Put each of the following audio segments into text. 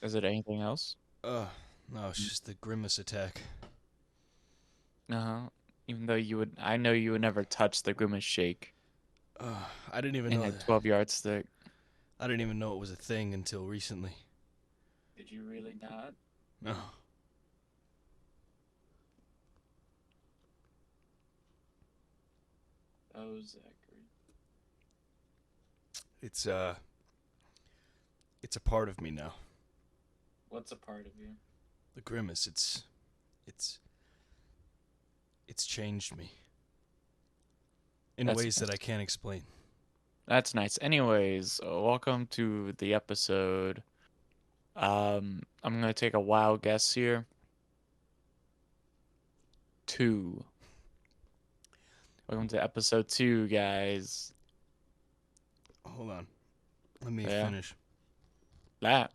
Is it anything else? No, it's just the Grimace attack. Uh-huh. Even though I know you would never touch the Grimace shake I didn't even in know a that. 12-yard stick. I didn't even know it was a thing until recently. Did you really not? No. Oh, Zachary. It's a part of me now. What's a part of you? The Grimace, it's changed me in That's ways that nice. I can't explain. That's nice. Anyways, welcome to the episode. I'm gonna take a wild guess here. 2. Welcome to episode 2, guys. Hold on. Let me Yeah. finish. That.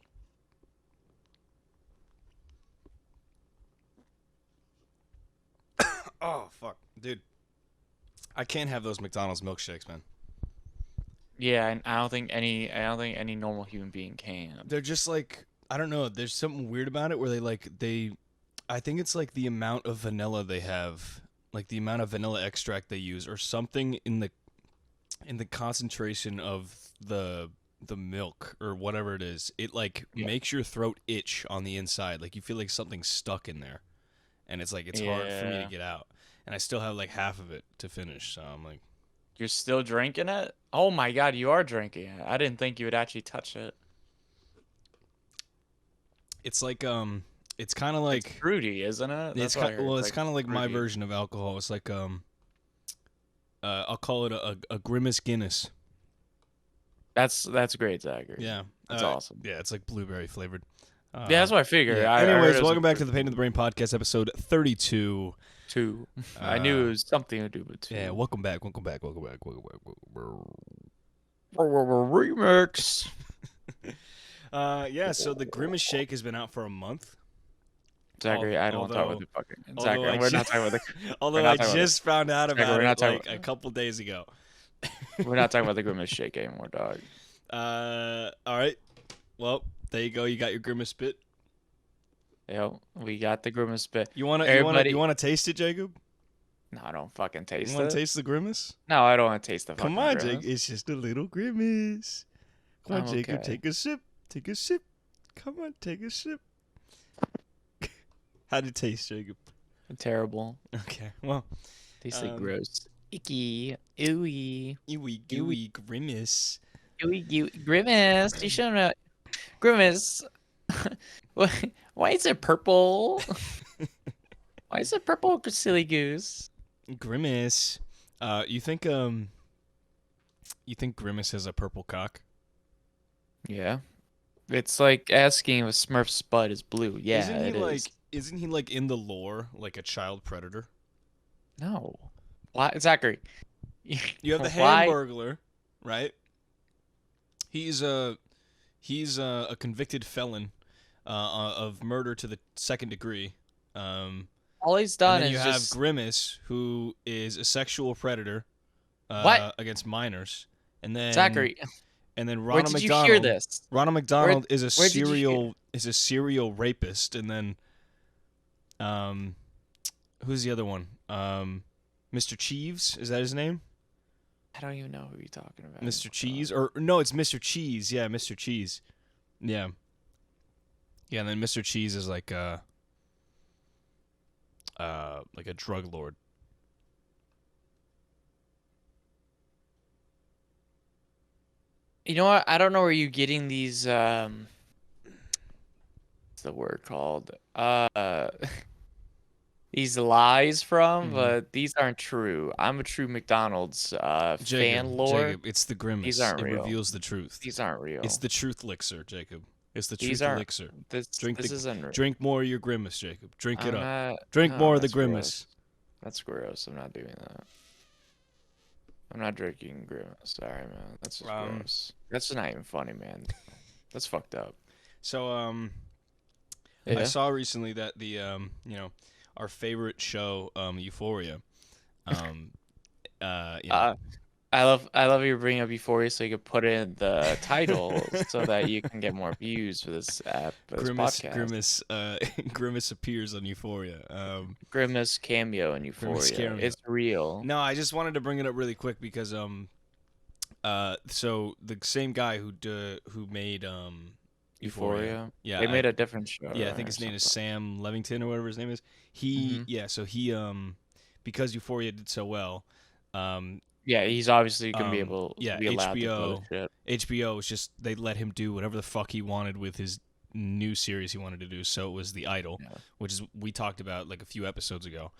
Oh, fuck. Dude. I can't have those McDonald's milkshakes, man. Yeah, and I don't think any normal human being can. They're just like, I don't know, there's something weird about it where I think it's like the amount of vanilla they have, like the amount of vanilla extract they use or something in the concentration of the milk or whatever it is. It like makes your throat itch on the inside. Like you feel like something's stuck in there. And it's like it's hard for me to get out. And I still have like half of it to finish, so I'm like, you're still drinking it? Oh my god, you are drinking it. I didn't think you would actually touch it. it's like it's kind of like It's fruity, isn't it? it's That's what I heard. it's kind of like my fruity. version of alcohol. It's like I'll call it a Grimace Guinness. That's great, Zachary. Yeah. That's awesome. Yeah, it's like blueberry flavored. Yeah, that's what I figured. Yeah. I heard Anyways, it was welcome back to the Pain in the Brain podcast, episode 32. 2. I knew it was something to do with 2. Yeah, welcome back. Remix. Yeah, so the Grimace Shake has been out for a month. Zachary, I don't want to talk about the fucking. Zachary, we're not talking about the. Although I just found out about it like a couple days ago. We're not talking about the Grimace Shake anymore, dog. All right. Well, there you go. You got your Grimace spit. Yo, we got the Grimace spit. You wanna taste it, Jacob? No, I don't fucking taste it. You want to taste the Grimace? No, I don't want to taste the fucking Grimace. Jacob. It's just a little Grimace. Come on, Jacob. Okay. Take a sip. Take a sip. Come on, take a sip. How'd it taste, Jacob? Terrible. Okay, well. Tastes like gross. Icky. Ooey. Ooey gooey Grimace. Ooey gooey. Grimace. You shouldn't have. Grimace. Why is it purple? Why is it purple, silly goose? Grimace. You think Grimace has a purple cock? Yeah. It's like asking if a Smurf's butt is blue. Yeah, Isn't he like in the lore like a child predator? No. Why, Zachary? You have the Hamburglar, right? He's a convicted felon of murder to the second degree. All he's done and then is you just... have Grimace, who is a sexual predator against minors. And then Zachary. And then Ronald McDonald. Where did you hear this? Ronald McDonald is a serial rapist, and then who's the other one? Mr. Cheeves, is that his name? I don't even know who you're talking about. Mr. Cheese, or no, it's Mr. Cheese. Yeah, Mr. Cheese. Yeah. Yeah, and then Mr. Cheese is like a drug lord. You know what? I don't know where you're getting these what's the word called? These lies from, but these aren't true. I'm a true McDonald's fan lore. Jacob, it's the Grimace. These aren't real. It real. reveals the truth. These aren't real. It's the truth elixir, Jacob. It's the These truth elixir. This isn't real. Drink more of your Grimace, Jacob. Drink it up. Not, Drink no, more of the that's Grimace. Gross. That's gross. I'm not doing that. I'm not drinking Grimace. Sorry, man. That's just gross. That's not even funny, man. That's fucked up. So, I saw recently that the our favorite show, Euphoria, I love you bring up Euphoria so you could put in the title so that you can get more views for this app, for this podcast. Grimace appears on Euphoria. Grimace cameo in Grimace Euphoria. cameo. It's real. No, I just wanted to bring it up really quick because so the same guy who made Euphoria. Yeah, They made a different show. Yeah, I think his name is Sam Levington or whatever his name is. So he because Euphoria did so well, yeah, he's obviously gonna be able yeah, to be allowed to do shit. HBO was just they let him do whatever the fuck he wanted with his new series he wanted to do. So it was The Idol, which is we talked about like a few episodes ago.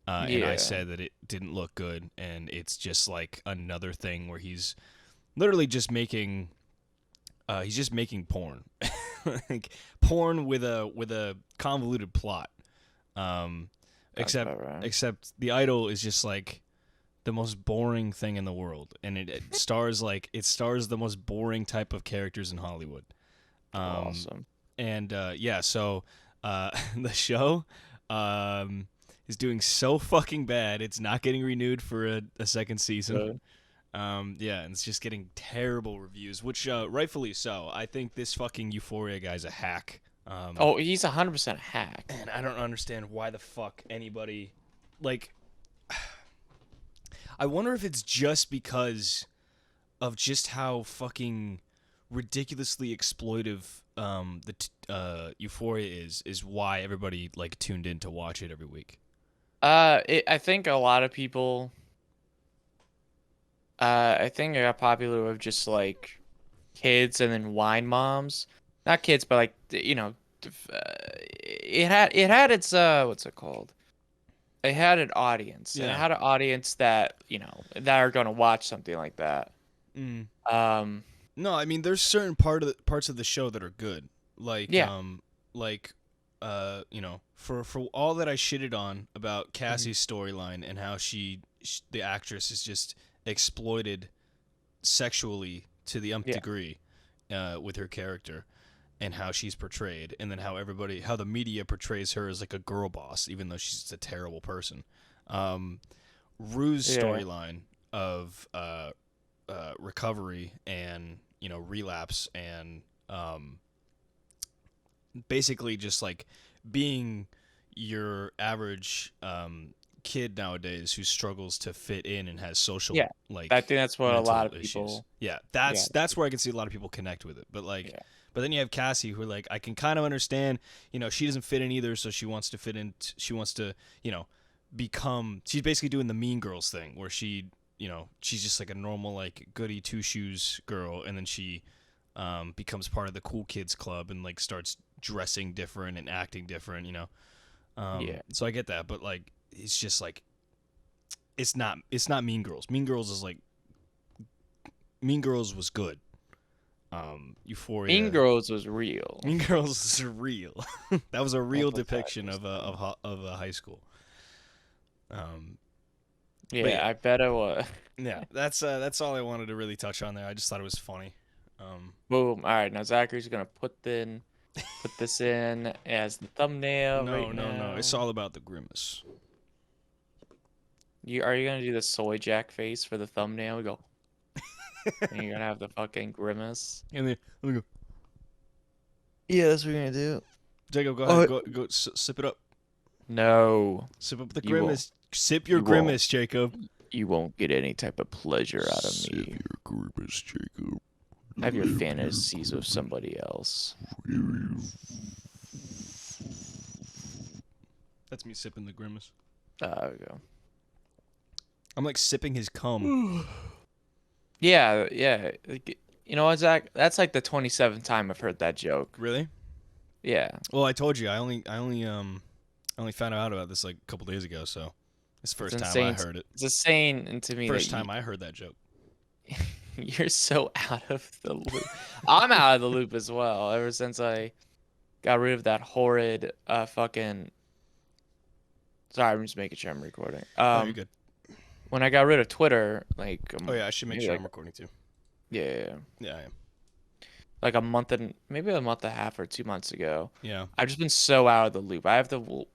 And I said that it didn't look good, and it's just like another thing where he's literally just making porn. Like porn with a convoluted plot. Except The Idol is just like the most boring thing in the world, and it stars the most boring type of characters in Hollywood. Awesome. And so the show is doing so fucking bad. It's not getting renewed for a second season. And it's just getting terrible reviews, which rightfully so. I think this fucking Euphoria guy's a hack. He's 100% a hack. And I don't understand why the fuck anybody like. I wonder if it's just because of just how fucking ridiculously exploitive Euphoria is why everybody like tuned in to watch it every week. I think a lot of people. I think it got popular with just like kids and then wine moms, not kids, but like it had its what's it called? It had an audience. Yeah. And it had an audience that that are gonna watch something like that. No, I mean there's certain parts of the show that are good. Like for all that I shitted on about Cassie's storyline and how the actress is just exploited sexually to the nth degree with her character and how she's portrayed, and then how the media portrays her as like a girl boss even though she's a terrible person. Rue's storyline of recovery and relapse and basically just like being your average kid nowadays who struggles to fit in and has social like I think that's what a lot of issues. people That's where I can see a lot of people connect with it, but but then you have Cassie who like I can kind of understand, she doesn't fit in either, so she wants to fit in, she wants to become, she's basically doing the Mean Girls thing where she's just like a normal like goody two shoes girl, and then she becomes part of the cool kids club and like starts dressing different and acting different, so I get that, but like it's just like it's not Mean Girls. Mean Girls is like Mean Girls was good. Euphoria. Mean Girls was real. Mean Girls is real. That was a real depiction of a high school. I bet it was. Yeah, that's all I wanted to really touch on there. I just thought it was funny. Boom. All right, now Zachary's gonna put this in as the thumbnail. No. It's all about the Grimace. Are you gonna do the soy jack face for the thumbnail? We go. And you're gonna have the fucking Grimace. And then let me go. Yeah, that's what we're gonna do. Jacob, go ahead. Go sip it up. No. Sip up the Grimace. Sip your Grimace, Jacob. You won't get any type of pleasure out of me. Sip your Grimace, Jacob. Have your fantasies with somebody else. That's me sipping the Grimace. There we go. I'm like sipping his cum. Yeah. You know what, Zach? That's like the 27th time I've heard that joke. Really? Yeah. Well, I told you. I only found out about this like a couple days ago, so it's the first time I heard it. It's insane to me. First time I heard that joke. You're so out of the loop. I'm out of the loop as well. Ever since I got rid of that horrid fucking. Sorry, I'm just making sure I'm recording. You're good. When I got rid of Twitter, like. I should make sure I'm recording too. Yeah, I am. Like maybe a month and a half or 2 months ago. Yeah. I've just been so out of the loop. I don't know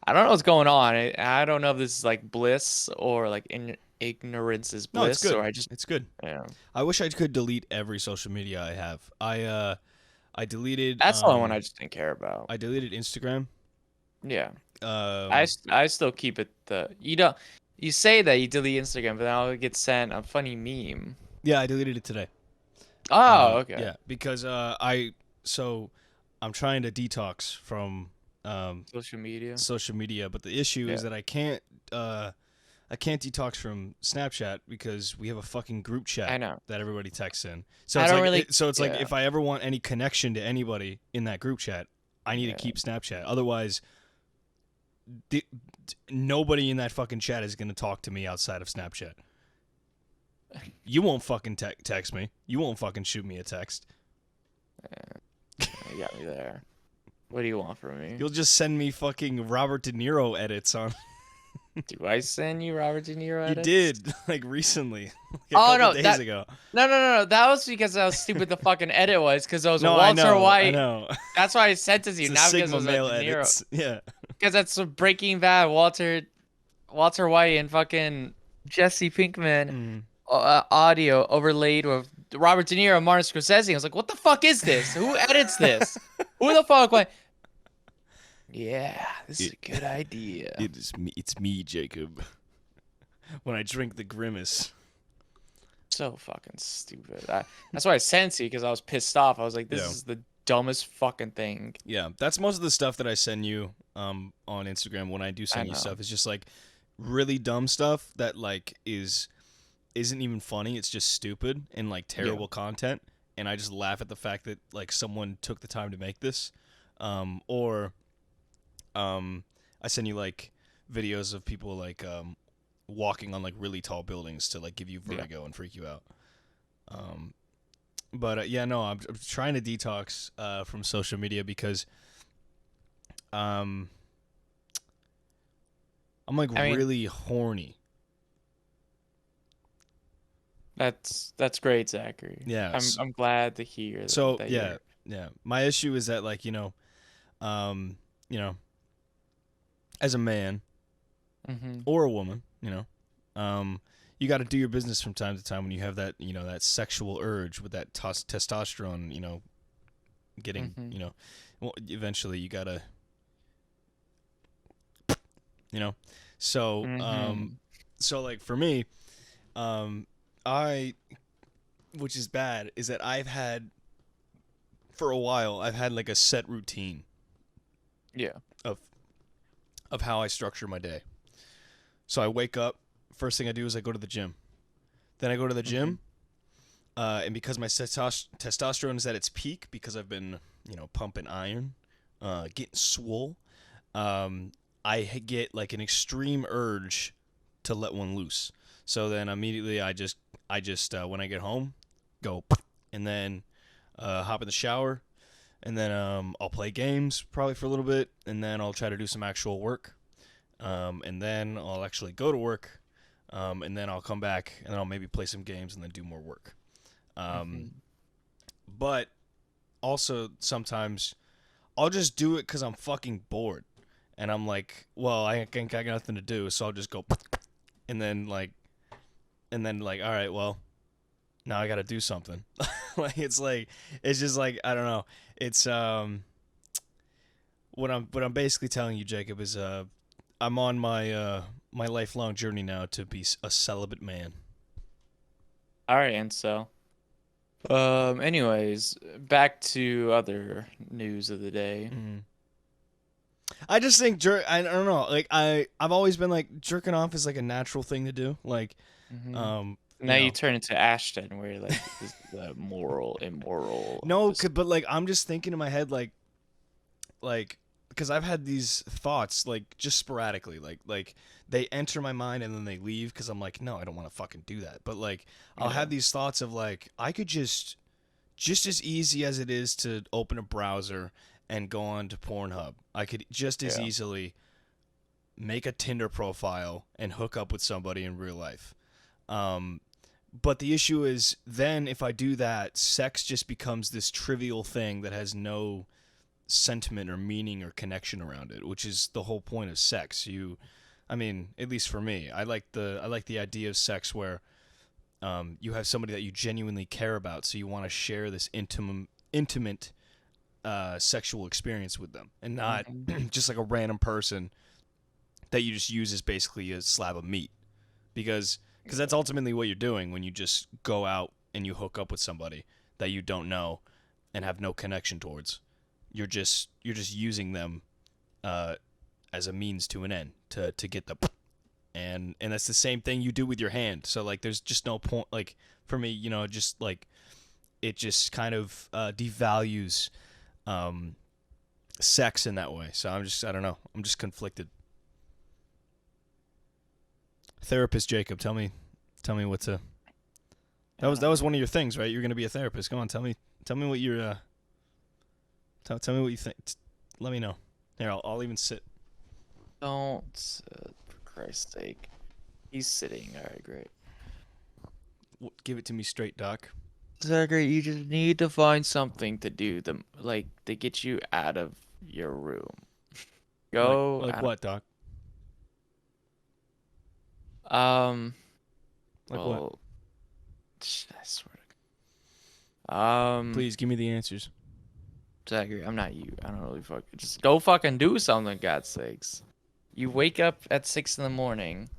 what's going on. I don't know if this is like bliss or like ignorance is No, it's bliss, good. or I just It's good. yeah. I wish I could delete every social media I have. I deleted That's the only one I just didn't care about. I deleted Instagram. Yeah. Um, I still keep it you say that you delete Instagram, but then I'll get sent a funny meme. yeah, I deleted it today. Oh, okay. Yeah, because I'm trying to detox from Social media. social media, but the issue is that I can't detox from Snapchat because we have a fucking group chat I know. that everybody texts in. So I it's don't like really so it's like yeah. if I ever want any connection to anybody in that group chat, I need to keep Snapchat. Otherwise, nobody in that fucking chat is going to talk to me outside of Snapchat. You won't fucking text me. You won't fucking shoot me a text. You got me there. What do you want from me? You'll just send me fucking Robert De Niro edits on. Do I send you Robert De Niro edits? You did, like recently. Like a Oh, couple no, days ago. No. That was because how stupid the fucking edit was. Because it was No, Walter White. I know. That's why I sent it to you. It's Not a because it Sigma was male De Niro. edits. Yeah. Because that's a Breaking Bad. Walter White and fucking Jesse Pinkman audio overlaid with Robert De Niro and Martin Scorsese. I was like, what the fuck is this? Who edits this? Who the fuck went? Yeah, this is a good idea. It's me, Jacob. When I drink the Grimace. So fucking stupid. That's why I sent you, because I was pissed off. I was like, this is the dumbest fucking thing. Yeah, that's most of the stuff that I send you on Instagram when I do send you know. stuff. It's just like really dumb stuff that like isn't even funny. It's just stupid and like terrible content. And I just laugh at the fact that like someone took the time to make this. Or I send you like videos of people like walking on like really tall buildings to like give you vertigo and freak you out. But yeah, no, I'm trying to detox from social media because I'm like really horny. That's great, Zachary. Yeah, I'm glad to hear that. So that yeah. My issue is that like you know, as a man or a woman, you got to do your business from time to time when you have that that sexual urge with that testosterone, getting well, eventually you gotta, so so like for me, which is bad, is that for a while I've had like a set routine of how I structure my day. So I wake up, first thing I do is I go to the gym. Then I go to the gym, and because my testosterone is at its peak, because I've been, pumping iron, getting swole, I get like an extreme urge to let one loose. So then immediately I just when I get home, go, and then hop in the shower, and then I'll play games probably for a little bit, and then I'll try to do some actual work, and then I'll actually go to work, and then I'll come back, and then I'll maybe play some games and then do more work. But also sometimes I'll just do it because I'm fucking bored, and I'm like, well, I got nothing to do, so I'll just go, and then like, all right, well, now I got to do something. It's just like, I don't know. It's what I'm basically telling you, Jacob, is I'm on my my lifelong journey now to be a celibate man. All right, and so anyways, back to other news of the day. I just think I don't know, like I've always been like jerking off is like a natural thing to do, like now you turn into Ashton, where like is the immoral. No, but like I'm just thinking in my head, like because I've had these thoughts like just sporadically, like they enter my mind and then they leave because I'm like, no, I don't want to fucking do that. But like I'll have these thoughts of like I could just as easy as it is to open a browser and go on to Pornhub, I could just as easily make a Tinder profile and hook up with somebody in real life. But the issue is then if I do that, sex just becomes this trivial thing that has no sentiment or meaning or connection around it, which is the whole point of sex. I mean, at least for me, I like the idea of sex where you have somebody that you genuinely care about, so you want to share this intimate sexual experience with them, and not just like a random person that you just use as basically a slab of meat, because that's ultimately what you're doing when you just go out and you hook up with somebody that you don't know and have no connection towards. You're just using them as a means to an end to get the and that's the same thing you do with your hand. So like there's just no point, like for me, just like it just kind of devalues sex in that way. So I don't know, I'm just conflicted. Therapist Jacob, tell me what to. That was one of your things, right? You're gonna be a therapist. Go on, tell me what you're. Tell me what you think. Let me know. Here, I'll even sit. Don't sit, for Christ's sake. He's sitting. All right, great. Give it to me straight, Doc. Zachary, you just need to find something to do to get you out of your room. Go. Like what, Doc? Like what? I swear to God. Please give me the answers. Zachary, I'm not you. I don't really just go fucking do something, God's sakes. You wake up at 6 in the morning.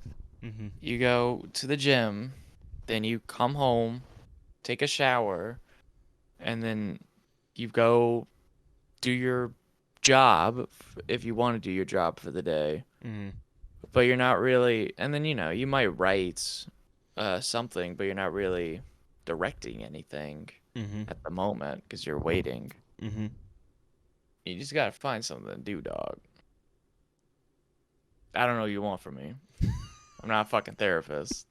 Mm-hmm. You go to the gym, then you come home, take a shower, and then you go do your job if you want to do your job for the day. Mm-hmm. But you're not really, and then you might write something, but you're not really directing anything at the moment because you're waiting. Mm-hmm. You just gotta find something to do, dog. I don't know what you want from me. I'm not a fucking therapist.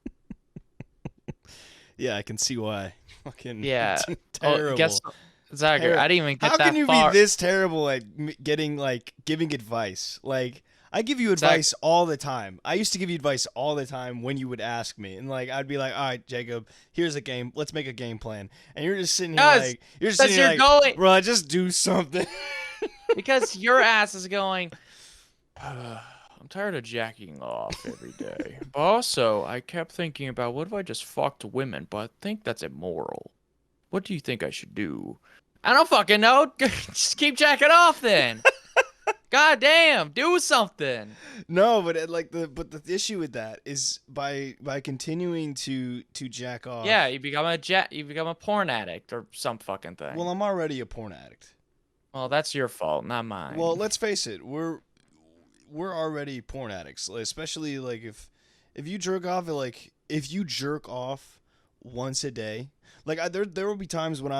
Yeah, I can see why. Fucking yeah. terrible. Zachary, I didn't even get How that can you far. be this terrible at giving advice? Like, I give you advice all the time. I used to give you advice all the time when you would ask me, and like I'd be like, "All right, Jacob, here's a game. Let's make a game plan." And you're just sitting here going, bro, just do something. Because your ass is going. I'm tired of jacking off every day. But also, I kept thinking about what if I just fucked women, but I think that's immoral. What do you think I should do? I don't fucking know. Just keep jacking off then. God damn, do something. No, but the issue with that is by continuing to jack off. Yeah, you become a porn addict or some fucking thing. Well, I'm already a porn addict. Well, that's your fault, not mine. Well, let's face it, we're already porn addicts, especially like if you jerk off once a day. Like there will be times when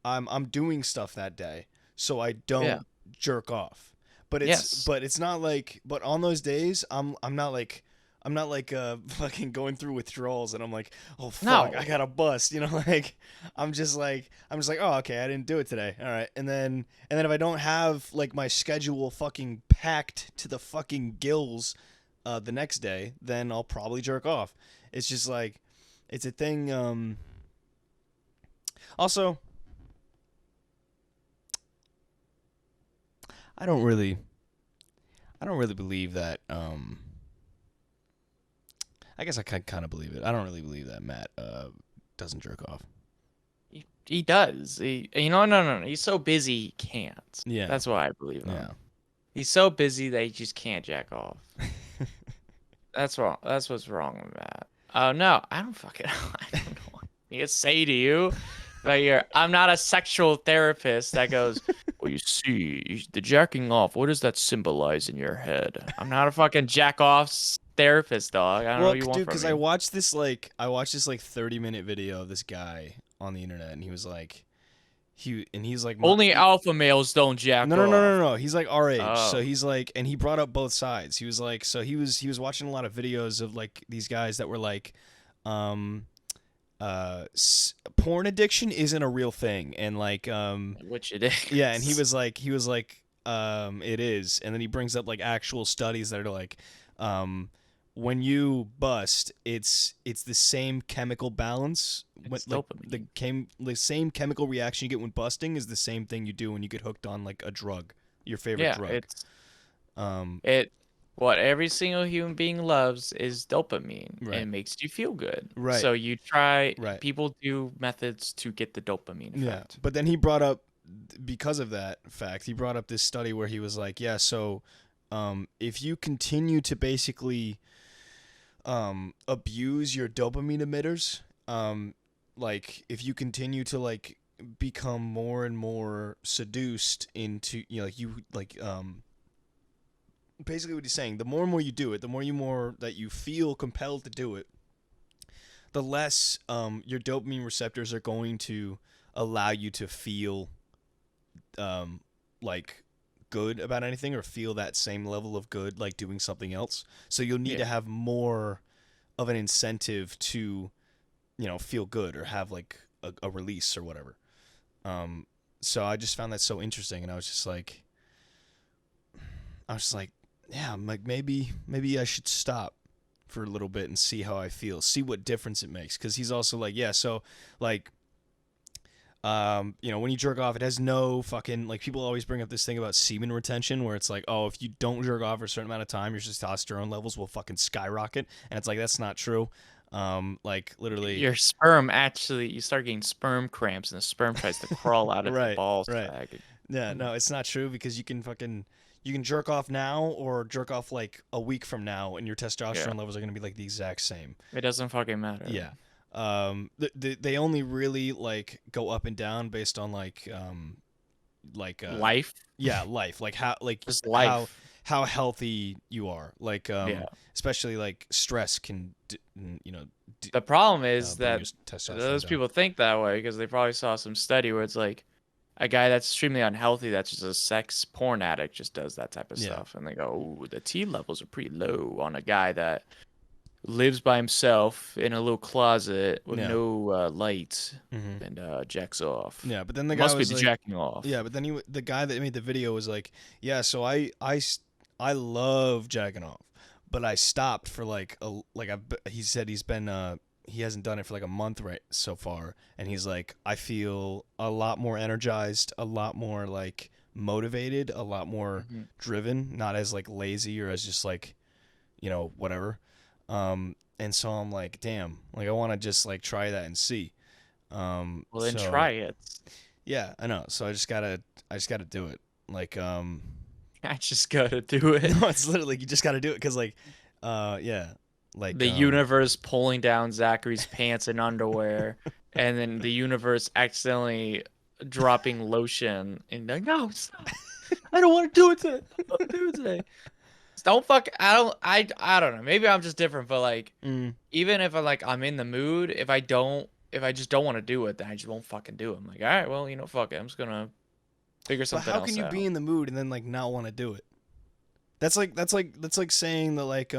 I'm doing stuff that day, so I don't jerk off. But it's not like, but on those days I'm not like fucking going through withdrawals and I'm like, oh fuck, No. I got to bust, like I'm just like, oh, okay, I didn't do it today. All right. And then if I don't have like my schedule fucking packed to the fucking gills the next day, then I'll probably jerk off. It's just like, it's a thing. Also, I don't really believe that. I guess I kind of believe it. I don't really believe that Matt doesn't jerk off. He does. No. He's so busy he can't. Yeah, that's why I believe him. Yeah, he's so busy that he just can't jack off. That's wrong. That's what's wrong with Matt. Oh no, I don't know what to say to you. But I'm not a sexual therapist that goes, well, you see, the jacking off, what does that symbolize in your head? I'm not a fucking jack off therapist, dog. I don't know what you want from me. Because I watched this 30-minute video of this guy on the internet, and he was like, he's like, only alpha males don't jack off. No. He's like our age, so Oh. he's like, and he brought up both sides. He was like, so he was watching a lot of videos of like these guys that were like, porn addiction isn't a real thing, and like which it is. Yeah, and he was like it is, and then he brings up like actual studies that are like when you bust, it's the same chemical balance. The same chemical reaction you get when busting is the same thing you do when you get hooked on like a drug, your favorite drug. It what every single human being loves is dopamine, and Right. it makes you feel good. Right. So you try. Right. People do methods to get the dopamine Yeah. effect. But then he brought up, because of that fact, he brought up this study where he was like, yeah, so if you continue to basically abuse your dopamine emitters, like if you continue to like become more and more seduced into, you know, like you like basically what he's saying, the more and more you do it, the more that you feel compelled to do it, the less your dopamine receptors are going to allow you to feel like good about anything or feel that same level of good like doing something else. So you'll need to have more of an incentive to, you know, feel good or have like a release or whatever. So I just found that so interesting, and I was just like, yeah, I'm like, maybe I should stop for a little bit and see how I feel, see what difference it makes. Because he's also like, yeah, so like, you know, when you jerk off, it has no fucking, like, people always bring up this thing about semen retention where it's like, oh, if you don't jerk off for a certain amount of time, your testosterone levels will fucking skyrocket, and it's like, that's not true. Like literally, Your sperm actually, you start getting sperm cramps, and the sperm tries to crawl out of the ball right. sack. Yeah, no, it's not true, because you can jerk off now or jerk off like a week from now, and your testosterone levels are gonna be like the exact same. It doesn't fucking matter. Yeah. They only really like go up and down based on like Life. Yeah, life, like how, like Just life. how healthy you are, like especially like stress can you know, The problem is bring that your testosterone those down. people think that way because they probably saw some study where it's like a guy that's extremely unhealthy, that's just a sex porn addict, just does that type of stuff, and they go, "Ooh, the T levels are pretty low on a guy that lives by himself in a little closet with no lights and jacks off." Yeah, but then the guy Must be was the like, jacking off. yeah, but then the guy that made the video was like, yeah, so I love jacking off, but I stopped for like he said he's been he hasn't done it for like a month right so far, and he's like, I feel a lot more energized, a lot more like motivated, a lot more driven, not as like lazy or as just like, you know, whatever. And so I'm like, damn, like I want to just like try that and see. Well, then try it. Yeah, I know. So I just gotta do it. Like, I just gotta do it. no, it's literally, you just gotta do it, because like, yeah, like The universe pulling down Zachary's pants and underwear, and then the universe accidentally dropping lotion and like, no, stop. I don't want to do it today. I don't want to do it today. Don't fuck. I don't know. Maybe I'm just different, but like, even if I'm in the mood, if I just don't want to do it, then I just won't fucking do it. I'm like, all right, well, you know, fuck it. I'm just gonna figure something else out. But how can you be in the mood and then like not want to do it? That's like saying that like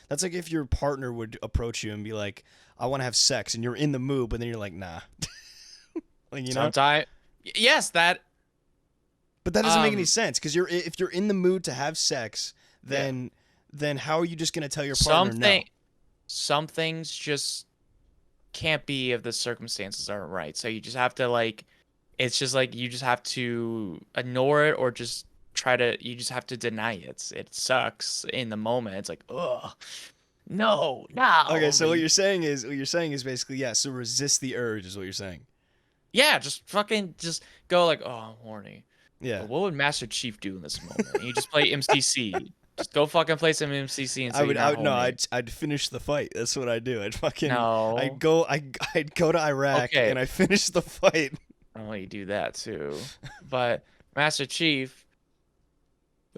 that's like if your partner would approach you and be like, I want to have sex, and you're in the mood, but then you're like, nah. Like, you know? Sometimes, yes, that. But that doesn't make any sense, because if you're in the mood to have sex, then how are you just gonna tell your partner no? Some things just can't be if the circumstances aren't right. So you just have to like, it's just like you just have to ignore it, or just you just have to deny it. It sucks in the moment. It's like, ugh, no. Okay, so what you're saying is basically, yeah, so resist the urge is what you're saying. Yeah, just fucking just go like, oh, I'm horny. Yeah. But what would Master Chief do in this moment? And you just play MCC. Just go fucking play some MCC and say I'd finish the fight. That's what I'd do. I'd fucking I'd go to Iraq and I finish the fight. Oh, you do that too. But Master Chief,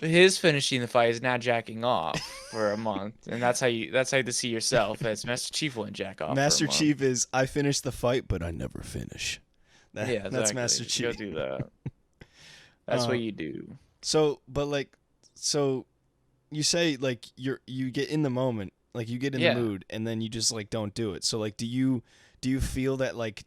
his finishing the fight is now jacking off for a month, and that's how you to see yourself as Master Chief wouldn't jack off. Master Chief is, I finish the fight, but I never finish. Exactly. That's Master Chief. Go do that. That's what you do. So you say like you get in the moment, like you get in the mood, and then you just like don't do it. So like, do you feel that like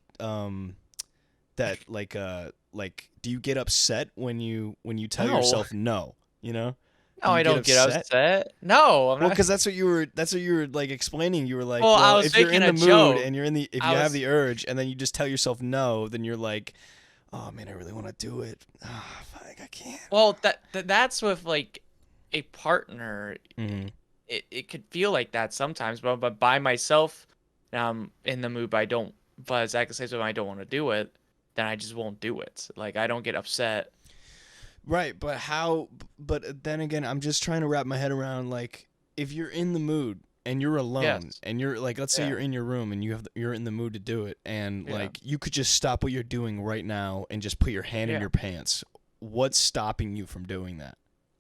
do you get upset when you tell yourself no? You know? No, I don't get upset. No, I'm well, because that's what you were like explaining. You were like, well, I was if you're in the mood joke. and if you have the urge, and then you just tell yourself no, then you're like, oh man, I really want to do it. Ah, fuck, I can't. Well, that's with like a partner, Mm-hmm. it could feel like that sometimes, but by myself, in the mood, but I don't. But Zach says when I don't want to do it, then I just won't do it. Like I don't get upset. Right, but how? But then again, I'm just trying to wrap my head around like if you're in the mood and you're alone Yes. and you're like, let's say Yeah. you're in your room and you're in the mood to do it, and Yeah. like you could just stop what you're doing right now and just put your hand in Yeah. your pants. What's stopping you from doing that?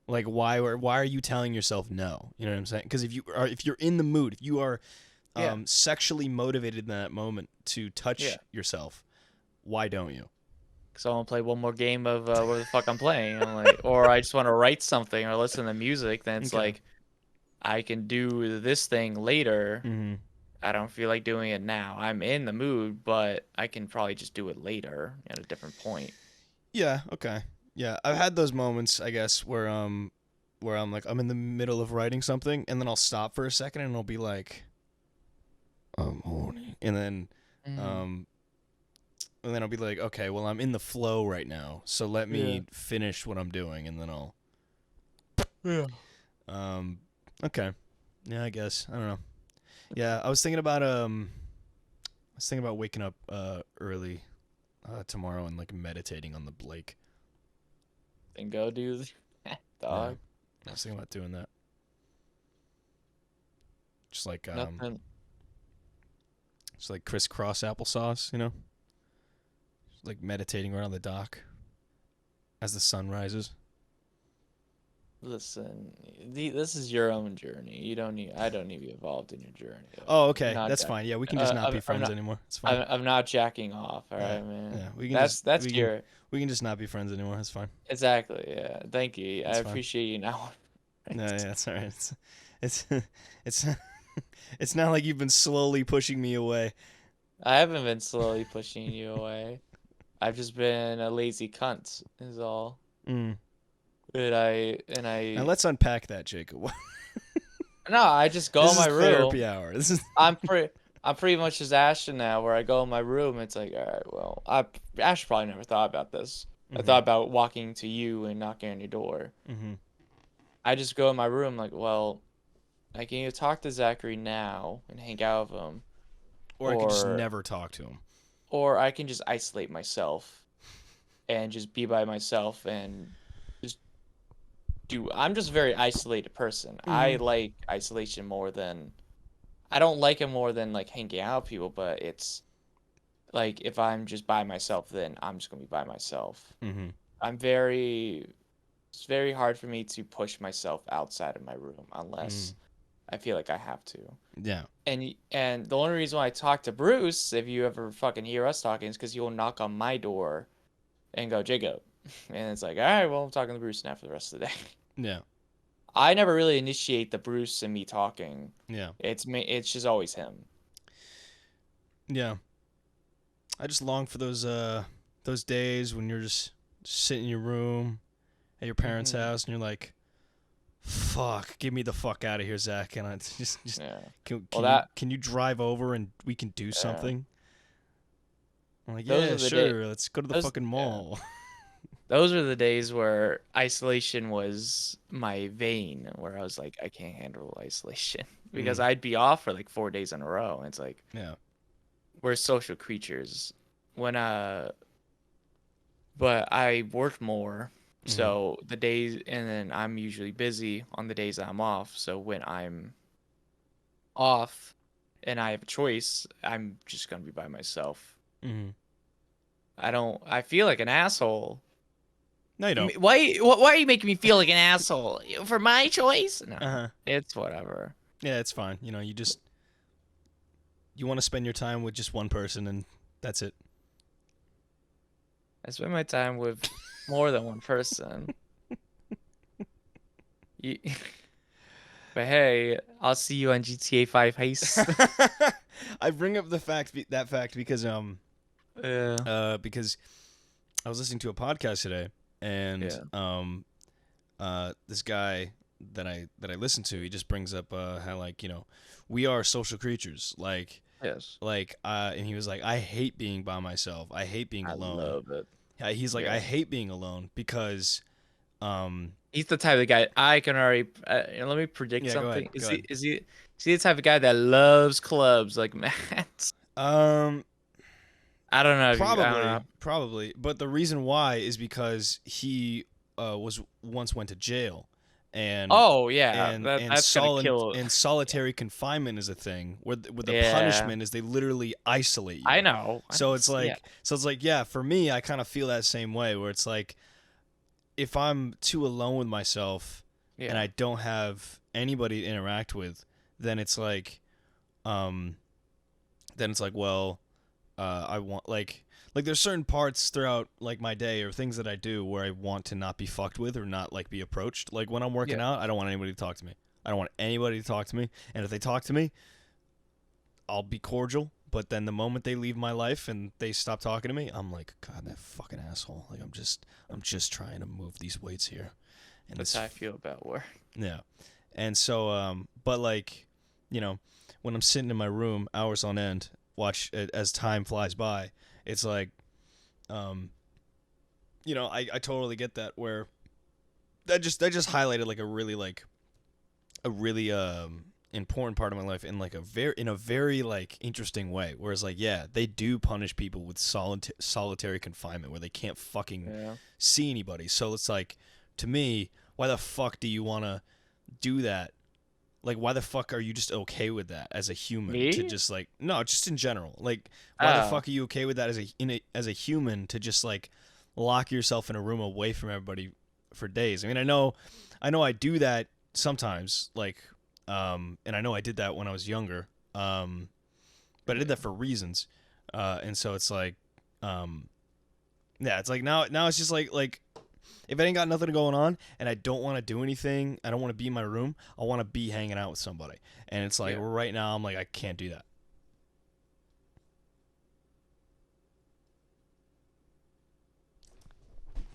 Like why are you telling yourself no? You know what I'm saying? Because if you're in the mood, if you are Yeah. sexually motivated in that moment to touch Yeah. yourself, why don't you? Because I want to play one more game of what the fuck I'm playing. I'm like, or I just want to write something or listen to music. Then it's Okay. like I can do this thing later. Mm-hmm. I don't feel like doing it now. I'm in the mood, but I can probably just do it later at a different point. Yeah, okay. Yeah, I've had those moments, I guess, where I'm like I'm in the middle of writing something and then I'll stop for a second and I'll be like I'm horny. Mm. And then I'll be like, okay, well I'm in the flow right now. So let Yeah. me finish what I'm doing and then I'll Yeah. um okay. Yeah, I guess. I don't know. Yeah, I was thinking about waking up early tomorrow and like meditating on the Blake. Then go do Yeah. dog. I was thinking about doing that. Just like Nothing. crisscross applesauce, you know? Just like meditating around the dock as the sun rises. Listen, this is your own journey. You don't need. I don't need to be involved in your journey. Oh, I'm okay. not That's jack. fine. Yeah, we can just not be I'm friends not. anymore. It's fine. I'm not jacking off. All Yeah. right, man. Yeah, we can That's just that's your we can just not be friends anymore. That's fine. exactly. Yeah. Thank you. I It's fine. appreciate you now. No, yeah, it's all right. It's it's it's not like you've been slowly pushing me away. I haven't been slowly pushing you away. I've just been a lazy cunt. Is all. Mm. And Now I. let's unpack that, Jacob. No, I just go This in is my therapy room. hour. This is I'm pretty much just Ashton now, where I go in my room. It's like, all right, well, Ashton probably never thought about this. I Mhm. thought about walking to you and knocking on your door. Mhm. I just go in my room, like, well, I can either talk to Zachary now and hang out with him, Or I could just or never talk to him. I can just isolate myself and just be by myself and just do. I'm just a very isolated person. I Mhm. like isolation more than I don't like it more than like hanging out with people, but it's like if I'm just by myself, then I'm just gonna be by myself. Mhm. It's very hard for me to push myself outside of my room unless Mhm. I feel like I have to. Yeah. And the only reason why I talk to Bruce, if you ever fucking hear us talking, is because you'll knock on my door and go, Jacob. And it's like, all right, well, I'm talking to Bruce now for the rest of the day. Yeah. I never really initiate the Bruce and me talking. Yeah. It's me. It's just always him. Yeah. I just long for those days when you're just sitting in your room at your parents' Hmm. house and you're like, "Fuck, get me the fuck out of here, Zach." And I just Yeah. can Well, can you can you drive over and we can do yeah. something? I'm like, Those "Yeah, are the day. sure. Let's go to the Those fucking yeah. mall." Those are the days where isolation was my vein, where I was like, I can't handle isolation because Mm. I'd be off for like 4 days in a row. And it's like Yeah. we're social creatures. When but I work more, Mhm. so the days, and then I'm usually busy on the days that I'm off. So when I'm off and I have a choice, I'm just gonna be by myself. Mhm. I don't. I feel like an asshole. No, you don't. Why are you making me feel like an asshole for my choice? No, Uh-huh. it's whatever. Yeah, it's fine. You know, you want to spend your time with just one person and that's it. I spend my time with more than one person. You, but hey, I'll see you on GTA 5 Heist. I bring up that fact Yeah, because I was listening to a podcast today and yeah, this guy that I listen to, he just brings up how like, you know, we are social creatures. yes. And he was like, I hate being by myself. I hate being I alone. love it. He's like, I Yeah, hate being alone because He's the type of guy I can already. Let me predict Yeah, go something. ahead. Go ahead. Is he the type of guy that loves clubs like Matt? Um, I don't know if you. I don't know. probably. But the reason why is because he was once went to jail, and Oh yeah, that's gonna kill. and solitary confinement is a thing where the Yeah, punishment is they literally isolate you. I know. So it's Yeah, like yeah, for me I kind of feel that same way where it's like if I'm too alone with myself and yeah, I don't have anybody to interact with, then it's like um well I want like there's certain parts throughout like my day or things that I do where I want to not be fucked with or not like be approached. Like when I'm working yeah. out, I don't want anybody to talk to me. I don't want anybody to talk to me. And if they talk to me, I'll be cordial. But then the moment they leave my life and they stop talking to me, I'm like, God, that fucking asshole. Like I'm just trying to move these weights here. And That's it's how I feel about work. yeah. And so but like, you know, when I'm sitting in my room hours on end, watch it as time flies by, it's like you know, I totally get that where that just highlighted like a really important part of my life in like a very like interesting way. Whereas like yeah, they do punish people with solitary confinement where they can't fucking Yeah. see anybody. So it's like to me, why the fuck do you want to do that? Like why the fuck are you just okay with that as a human to Me? just like no, just in general. Like why the Oh, fuck are you okay with that as a human to just like lock yourself in a room away from everybody for days? I mean, I know I do that sometimes like and I know I did that when I was younger. But I did that for reasons. And so it's like yeah, it's like now it's just like if I ain't got nothing going on and I don't want to do anything, I don't want to be in my room, I want to be hanging out with somebody. And it's like yeah. right now I'm like I can't do that.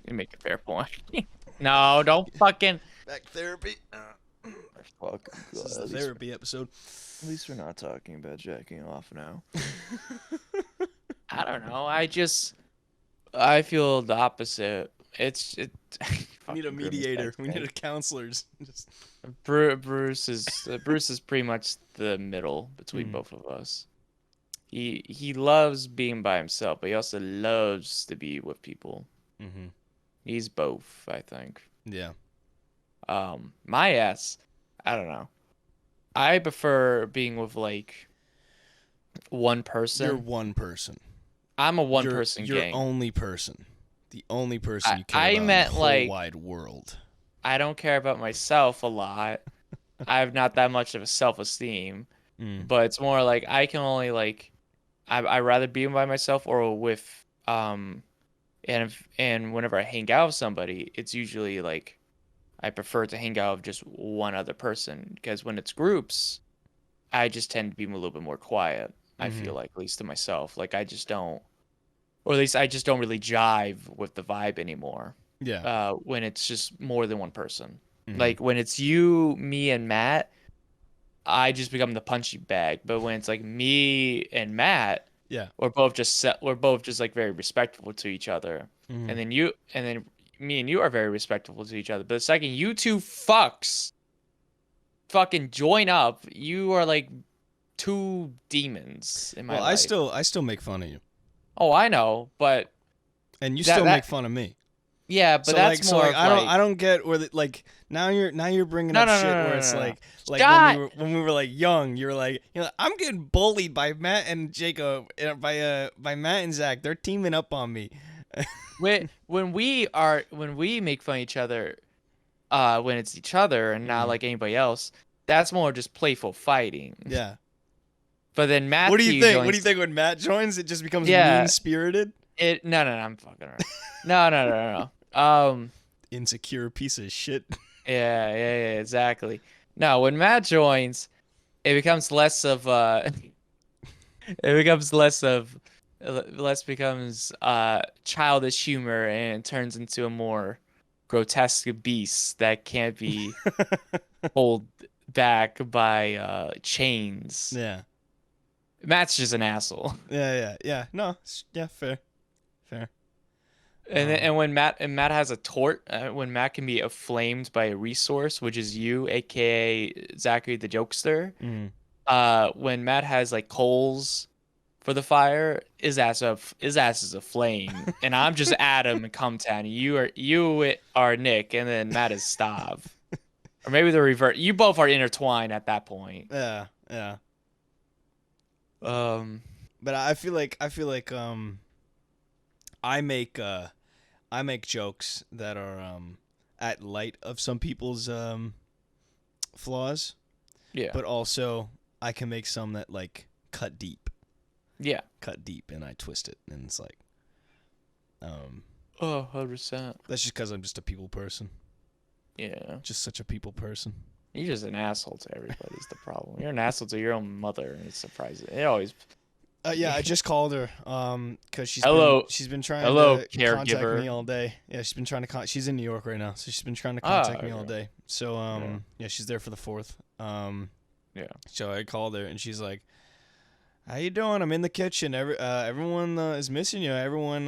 You make a fair point. No, don't fucking. Back therapy. Fuck. This is the therapy episode. At least we're not talking about jacking off now. I don't know. I feel the opposite. It. We need a Fucking Grimace mediator. text We me. need a counselor's. Just Bruce is pretty much the middle between Mm. both of us. He loves being by himself, but he also loves to be with people. Mm-hmm. He's both, I think. Yeah. My ass, I don't know. I prefer being with like one person. You're one person. I'm a one person You're gang. only person. The only person you care I about meant in the whole like wide world. I don't care about myself a lot. I have not that much of a self-esteem, Mm. but it's more like I can only like I rather be by myself or with and whenever I hang out with somebody, it's usually like I prefer to hang out with just one other person because when it's groups, I just tend to be a little bit more quiet. I Mhm. feel like, at least to myself, like I just don't, or at least I just don't really jive with the vibe anymore. Yeah. When it's just more than one person, Mhm. like when it's you, me, and Matt, I just become the punchy bag. But when it's like me and Matt, Yeah. we're both just like very respectful to each other. Mhm. And then me and you are very respectful to each other. But the second you two fucks fucking join up, you are like two demons in my Well, life. I still make fun of you, Oh, I know, but and you That- still that- make fun of me. yeah, but So that's like, more like of I don't get where like now you're bringing No, up no, shit no, no, where no, it's no, no. like Scott! when we were like young, you're like I'm getting bullied by Matt and Jacob by Matt and Zack. They're teaming up on me. when we make fun of each other, when it's each other and not Mhm. like anybody else, that's more just playful fighting. Yeah. But then Matthew What do you think? joins, What do you think when Matt joins? It just becomes Yeah. mean spirited, No, I'm fucking around. No. insecure piece of shit. Yeah, exactly. No, when Matt joins, it becomes less of it becomes less becomes childish humor and turns into a more grotesque beast that can't be pulled back by chains. Yeah. Matt's just an asshole. Yeah. No. Yeah. Fair. And when Matt has a tort, when Matt can be aflamed by a resource, which is you, aka Zachary the jokester. Mm. When Matt has like coals for the fire, his ass is aflame, and I'm just Adam and Cumtown. You are Nick, and then Matt is Stav, or maybe the revert. You both are intertwined at that point. Yeah. But I feel like I make jokes that are at light of some people's flaws. Yeah. But also I can make some that like cut deep. Yeah. Cut deep, and I twist it, and it's like 100%. That's just because I'm just a people person. Yeah. Just such a people person. You're just an asshole to everybody. Is the problem. You're an asshole to your own mother, and it's surprising. It always. Yeah, I just called her because she's been trying to contact me all day. Yeah, she's been trying to she's in New York right now, so she's been trying to contact me all day. So yeah, she's there for the 4th. Yeah. So I called her, and she's like, "How you doing? I'm in the kitchen. Everyone is missing you. Everyone's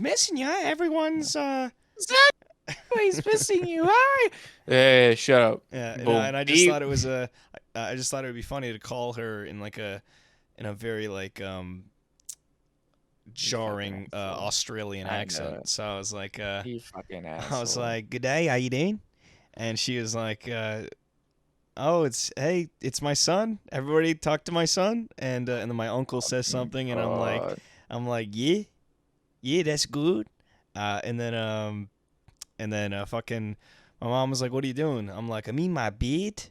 missing you. Everyone's He's missing you. Hi. Hey, shut up. Yeah, and I just thought it was I just thought it would be funny to call her in like a very like jarring Australian accent. So I was like, you fucking asshole. I was like, "Good day, how you doing?" And she was like, "Oh, it's my son. Everybody talk to my son." And then my uncle says something, and I'm like, yeah, that's good. And then fucking my mom was like, "What are you doing?" I'm like, "I'm in my bed,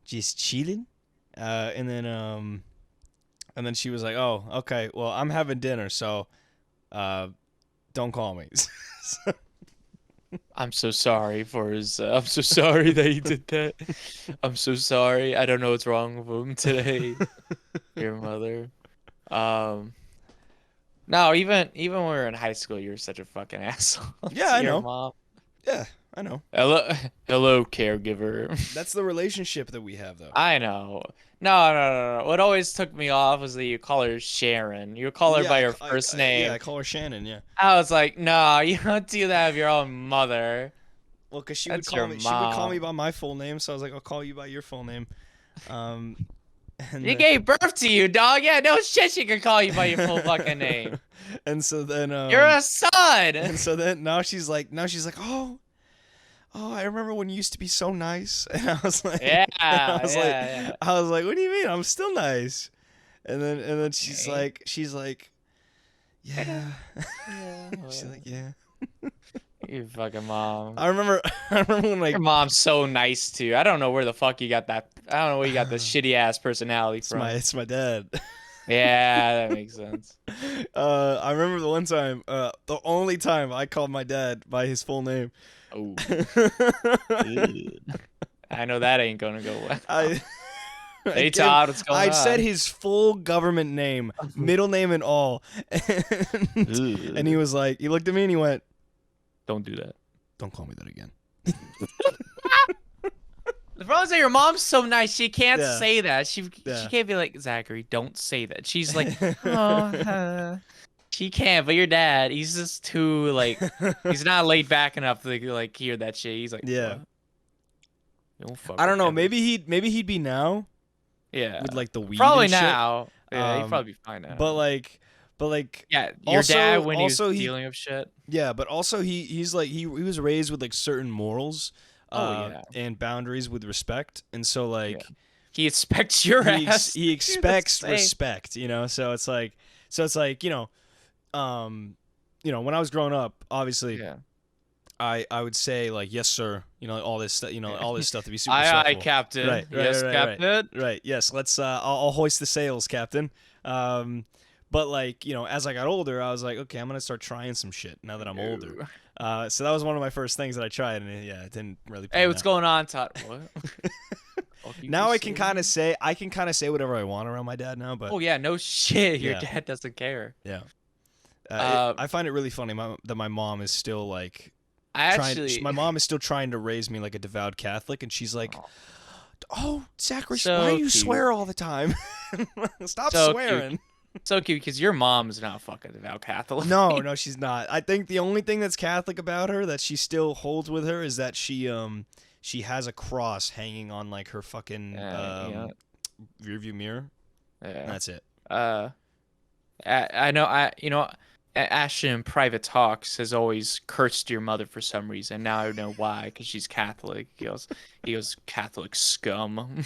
just chilling." And then she was like, "Oh, okay. Well, I'm having dinner, so don't call me." I'm so sorry for his. I'm so sorry that he did that. I'm so sorry. I don't know what's wrong with him today. Your mother. No, even when we were in high school, you were such a fucking asshole. Yeah, I know. Mom. Yeah, I know. Hello, caregiver. That's the relationship that we have, though. I know. No. What always took me off was that you call her Sharon. You call her by her first name. Yeah, I call her Shannon, yeah. I was like, no, you don't do that of your own mother. Well, because she would call me by my full name, so I was like, I'll call you by your full name. She gave birth to you, dog. Yeah, no shit, she could call you by your full fucking name. And so then you're a son. And so then now she's like, oh, I remember when you used to be so nice. And I was like, I was like, what do you mean? I'm still nice. And then she's like, yeah. She's like, yeah. You fucking mom. I remember when like your mom's so nice to you. I don't know where the fuck you got that. I don't know where you got this shitty ass personality from. It's my dad. Yeah, that makes sense. I remember the one time, the only time I called my dad by his full name. Oh. I know that ain't gonna go well. Hey Todd, what's going on? I said his full government name, middle name and all. And he was like, he looked at me and he went, "Don't do that. Don't call me that again." The problem is that your mom's so nice, she can't say that. She can't be like, "Zachary, don't say that." She's like, she can't. But your dad, he's just too like, he's not laid back enough to like hear that shit. He's like, yeah. I don't know. Maybe he'd be now. Yeah. With like the weed. Probably and now. Shit. Yeah, he'd probably be fine now. But like. Yeah, your dad when he was dealing with shit. Yeah, but also he's like he was raised with like certain morals, and boundaries with respect, and so like he expects your ass. He expects respect, you know. So it's like you know, when I was growing up, obviously, I would say like yes sir, you know, all this stuff, to be super respectful. Aye, Captain. Right, yes, Captain. Right. Yes, let's. I'll hoist the sails, Captain. But like, you know, as I got older, I was like, okay, I'm gonna start trying some shit now that I'm older. So that was one of my first things that I tried, and it didn't really. Hey, what's going on, Todd? What? Now I can kind of say whatever I want around my dad now, but. Oh yeah, no shit. Your dad doesn't care. Yeah. I find it really funny that my mom is still like. My mom is still trying to raise me like a devout Catholic, and she's like, "Oh, Zachary, why do you swear all the time? Stop swearing." So cute because your mom's not fucking devout Catholic. No, she's not. I think the only thing that's Catholic about her that she still holds with her is that she has a cross hanging on like her fucking Yeah. rearview mirror. Yeah. That's it. I know. Ashton in private talks has always cursed your mother for some reason. Now I know why, because she's Catholic. He goes Catholic scum,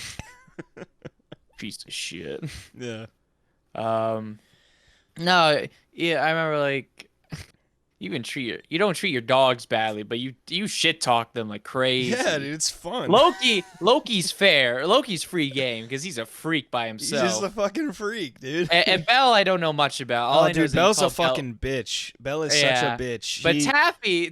piece of shit. Yeah. No, yeah, I remember like you don't treat your dogs badly, but you shit talk them like crazy. Yeah, dude, it's fun. Loki's fair. Loki's free game because he's a freak by He's himself. just a fucking freak, dude. And Belle, I don't know much about. All I know dude, is that you Belle's a call Belle- fucking bitch. Belle is such a bitch. But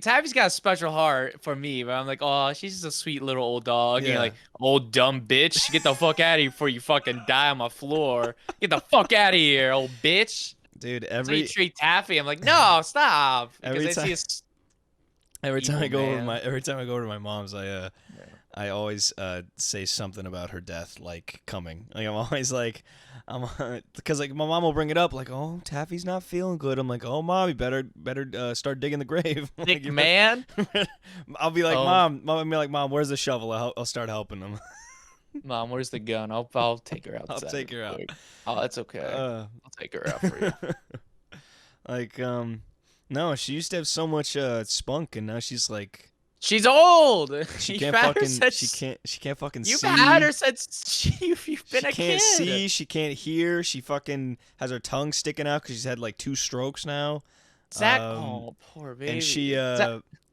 Taffy's got a special heart for me. But I'm like, oh, she's just a sweet little old dog. And you're Yeah. like, old dumb bitch, get the fuck out of here before you fucking die on my floor. Get the fuck out of here, old bitch. Dude, So you treat Taffy. I'm like, no, stop. Every Because I time- see every time I evil go over man. every time I go over to my mom's, I always say something about her death like coming. Like I'm always like because like my mom will bring it up like, oh, Taffy's not feeling good. I'm like, oh, mom, you better start digging the grave. Like, Dick you man. I'll be like, Oh. mom, where's the shovel? I'll start helping them. Mom, where's the gun? I'll take her outside. I'll take her out. quick. Oh, that's okay. I'll take her out for you. Like no, she used to have so much spunk, and now she's like She's old. she You've can't had her fucking since- she can't fucking You've see. had her since you've been She a can't kid. see. She can't hear. She fucking has her tongue sticking out because she's had like 2 strokes now. Zach, Um, oh poor baby.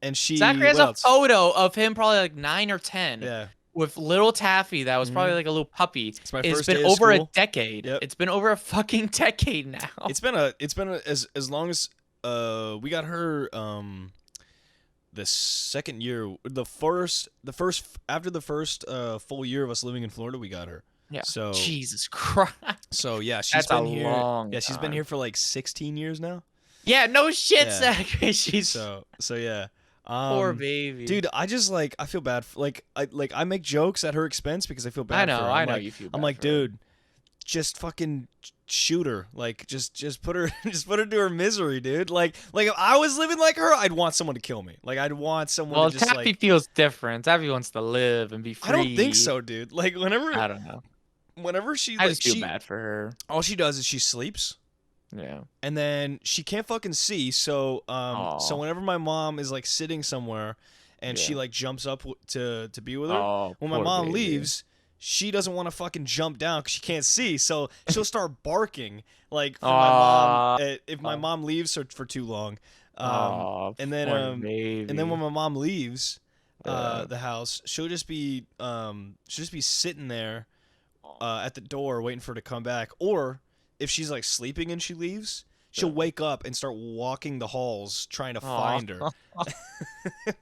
And she Zachary has what a else? photo of him probably like 9 or 10 Yeah, with little Taffy that was probably like a little puppy. it's my It's first been day of over a school. decade. Yep. It's been over a fucking decade now. It's been as long as we got her the second year, the first after the first full year of us living in Florida, we got her. Yeah. So Jesus Christ. so yeah, That's been a here. long Yeah, she's been time. here for like 16 years now. Yeah, no shit, Yeah. Zachary. She's So yeah. poor baby. Dude, I just like I feel bad for, I make jokes at her expense because I feel bad for her. I I'm know like, you feel I'm bad like, for her. dude, just fucking shoot her. Like just put her to her misery, dude. Like if I was living like her, I'd want someone to kill me. Like I'd want someone Well, to just Taffy like feels different. Taffy wants to live and be free. I don't think so, dude. Like I don't know. whenever she I like just feel she bad for her. all she does is she sleeps. Yeah. And then she can't fucking see, so Aw. whenever my mom is like sitting somewhere and she Yeah. like jumps up to be with her, Oh, when my poor mom baby. leaves, she doesn't want to fucking jump down because she can't see, so she'll start barking like for my mom if my Aw. mom leaves her for too long. Oh, and then poor baby. and then when my mom leaves Yeah. the house, she'll just be sitting there at the door waiting for her to come back, or if she's like sleeping and she leaves, she'll Yeah. wake up and start walking the halls trying to Aw. find her.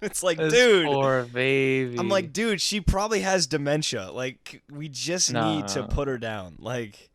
It's like, This dude, poor baby. I'm like, dude, she probably has dementia. Like, we just need to No. put her down. Like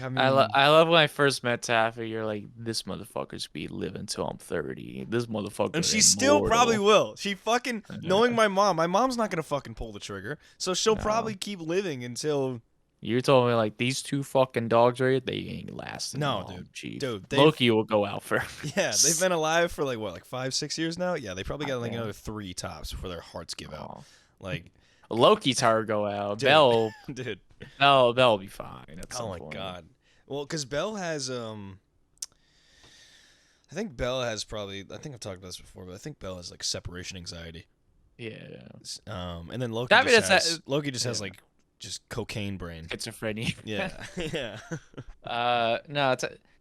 I mean, I love when I first met Taffy. You're like, this motherfucker's be living until I'm 30. This motherfucker. and she is still immortal. probably will. She fucking Yeah. knowing my mom's not gonna fucking pull the trigger, so she'll No. probably keep living until. You told me like these 2 fucking dogs right here, they ain't lasting. No, long, dude. Chief. Dude, they've- Loki will go out first. Yeah, they've been alive for like what, like 5-6 years now. Yeah, they probably got like Goddamn. another 3 tops before their hearts give out. Aw. Like, Loki's heart go out. Dude. Belle dude. will be fine. At Oh some my point. god. Well, because Belle has I think Belle has probably. I think I've talked about this before, but I think Belle has like separation anxiety. Yeah. And then Loki That just means has Loki just has yeah. like just cocaine brain. Schizophrenia. Yeah, yeah. No,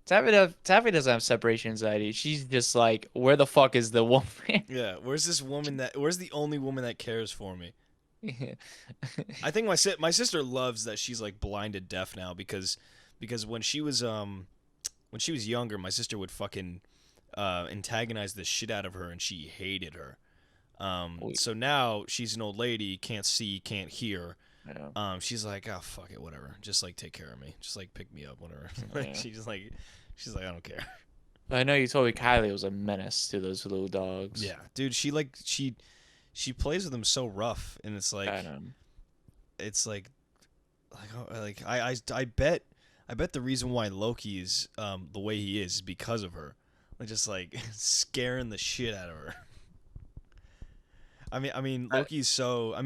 Taffy doesn't have separation anxiety. She's just like, where the fuck is the woman? Yeah. Where's this woman that? Where's the only woman that cares for me? I think my sister loves that she's like blinded deaf now because when she was younger, my sister would fucking antagonize the shit out of her and she hated her. So now she's an old lady, can't see, can't hear. Yeah. She's like, oh fuck it, whatever. Just like take care of me. Just like pick me up, whatever. Like, Yeah. she's like, I don't care. I know you told me Kylie was a menace to those little dogs. Yeah, dude. She plays with them so rough, and it's like I know. it's like I bet I bet the reason why Loki is the way he is because of her. Like just like scaring the shit out of her.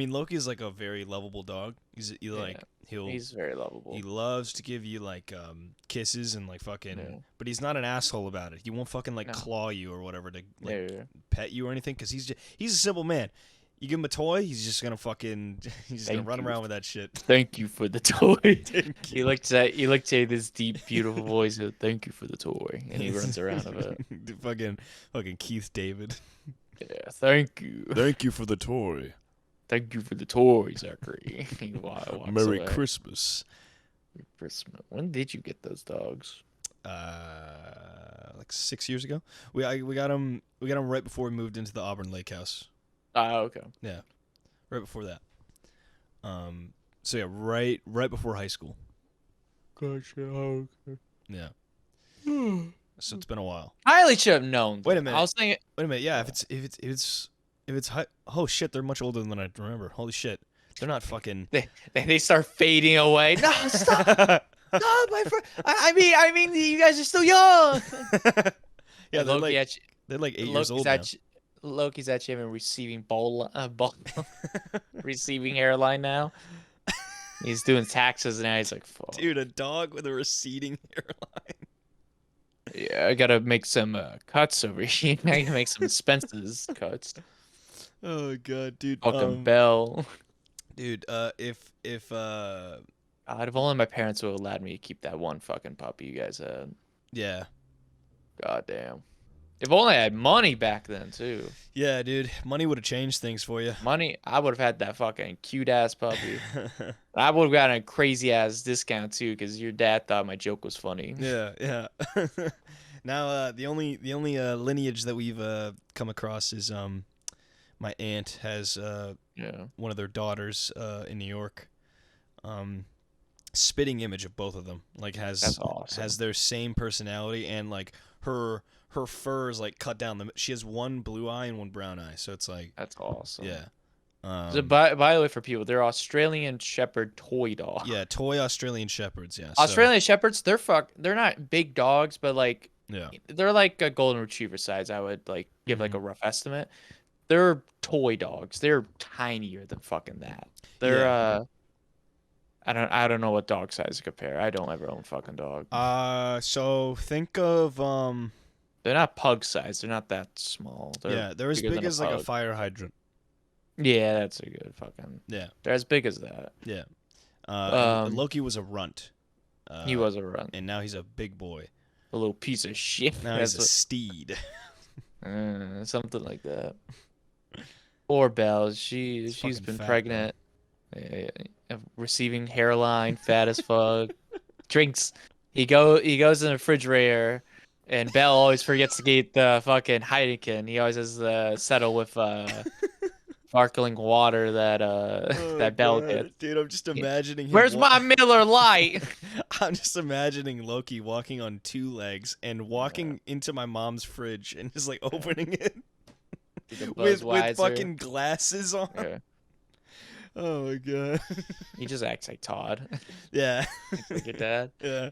Loki's like a very lovable dog. He's he's very lovable. He loves to give you like kisses and like fucking, but he's not an asshole about it. He won't fucking like claw you or whatever to like pet you or anything because he's a simple man. You give him a toy, he's just gonna run around with that shit. Thank you for the toy. He looks at this deep, beautiful voice. Thank you for the toy, and he runs around with it. fucking Keith David. Yeah, thank you. Thank you for the toy. Thank you for the toy, Zachary. Merry Christmas. Merry Christmas. When did you get those dogs? Like 6 years ago. We got them right before we moved into the Auburn Lake House. Oh, okay. Yeah, right before that. So yeah, right before high school. Gotcha. Okay. Yeah. So it's been a while. I really should have known. Wait a minute. I was thinking. Wait a minute. Yeah, if it's high. Oh shit, they're much older than I remember. Holy shit, they're not fucking. They start fading away. No, stop. No, my friend. I mean, you guys are still young. Yeah, they're like 8 years old now. Loki's actually having receiving hairline now. He's doing taxes now. He's like, fuck. Dude, a dog with a receding hairline. Yeah, I gotta make some cuts over here. I gotta make some expenses cuts. Oh god, dude. Fucking Bell. Dude, if if only my parents would have allowed me to keep that one fucking puppy you guys had. Yeah. God damn. If only I had money back then too. Yeah, dude. Money would have changed things for you. Money, I would have had that fucking cute ass puppy. I would have gotten a crazy ass discount too, because your dad thought my joke was funny. Yeah. Now, the only lineage that we've come across is my aunt has one of their daughters in New York. Spitting image of both of them. Like That's awesome. has their same personality, and like her fur is like cut down. She has one blue eye and one brown eye, so it's like that's awesome. Yeah. So by the way, for people, they're Australian Shepherd toy dogs. Yeah, toy Australian Shepherds. Yeah. Australian Shepherds, they're not big dogs, but like they're like a golden retriever size. I would like give like a rough estimate. They're toy dogs. They're tinier than fucking that. They're I don't know what dog size to compare. I don't ever own fucking dog. So think of They're not pug size. They're not that small. They're as big as like a fire hydrant. Yeah, that's a good fucking. Yeah. They're as big as that. Yeah. Loki was a runt. He was a runt. And now he's a big boy. A little piece of shit. Now he's a steed. Something like that. Poor Belle. She's been pregnant. Receiving hairline, fat as fuck. Drinks. He goes in the refrigerator, and Belle always forgets to get the fucking Heineken. He always has the settle with sparkling water that that Belle gets. Dude, I'm just imagining him. Where's my Miller Lite? I'm just imagining Loki walking on two legs and walking into my mom's fridge and just like opening it with fucking glasses on. Yeah. Oh my god. He just acts like Todd. Yeah. Like your dad. Yeah.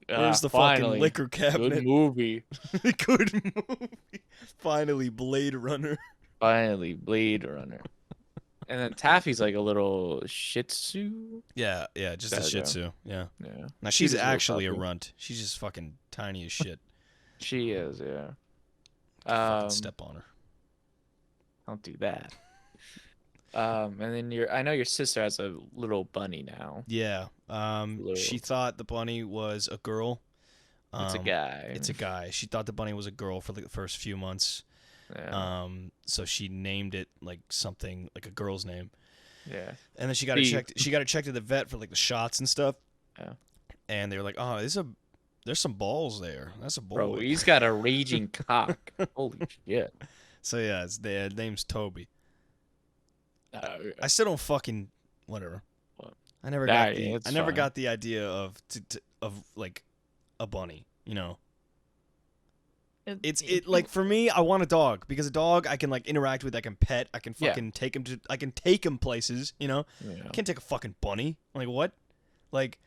Where's the finally, fucking liquor cabinet? Good movie. Good movie. Finally, Blade Runner. Finally, Blade Runner. And then Taffy's like a little Shih Tzu. Yeah, just a Shih Tzu. Yeah. Yeah. Now she's actually a runt. She's just fucking tiny as shit. She is, yeah. Fucking step on her. Don't do that. And then I know your sister has a little bunny now. Yeah. She thought the bunny was a girl. It's a guy. It's a guy. She thought the bunny was a girl for like the first few months. Yeah. So she named it like something like a girl's name. Yeah. And then she got it checked. She got it checked at the vet for like the shots and stuff. Yeah. And they were like, "Oh, there's some balls there. That's a boy." Bro, he's got a raging cock. Holy shit. So yeah, the name's Toby. I still don't fucking whatever. What? I never got the idea of like a bunny, you know. It's like for me, I want a dog because a dog I can like interact with, I can pet, I can fucking take him places, you know. Yeah. I can't take a fucking bunny. I'm like what? Like,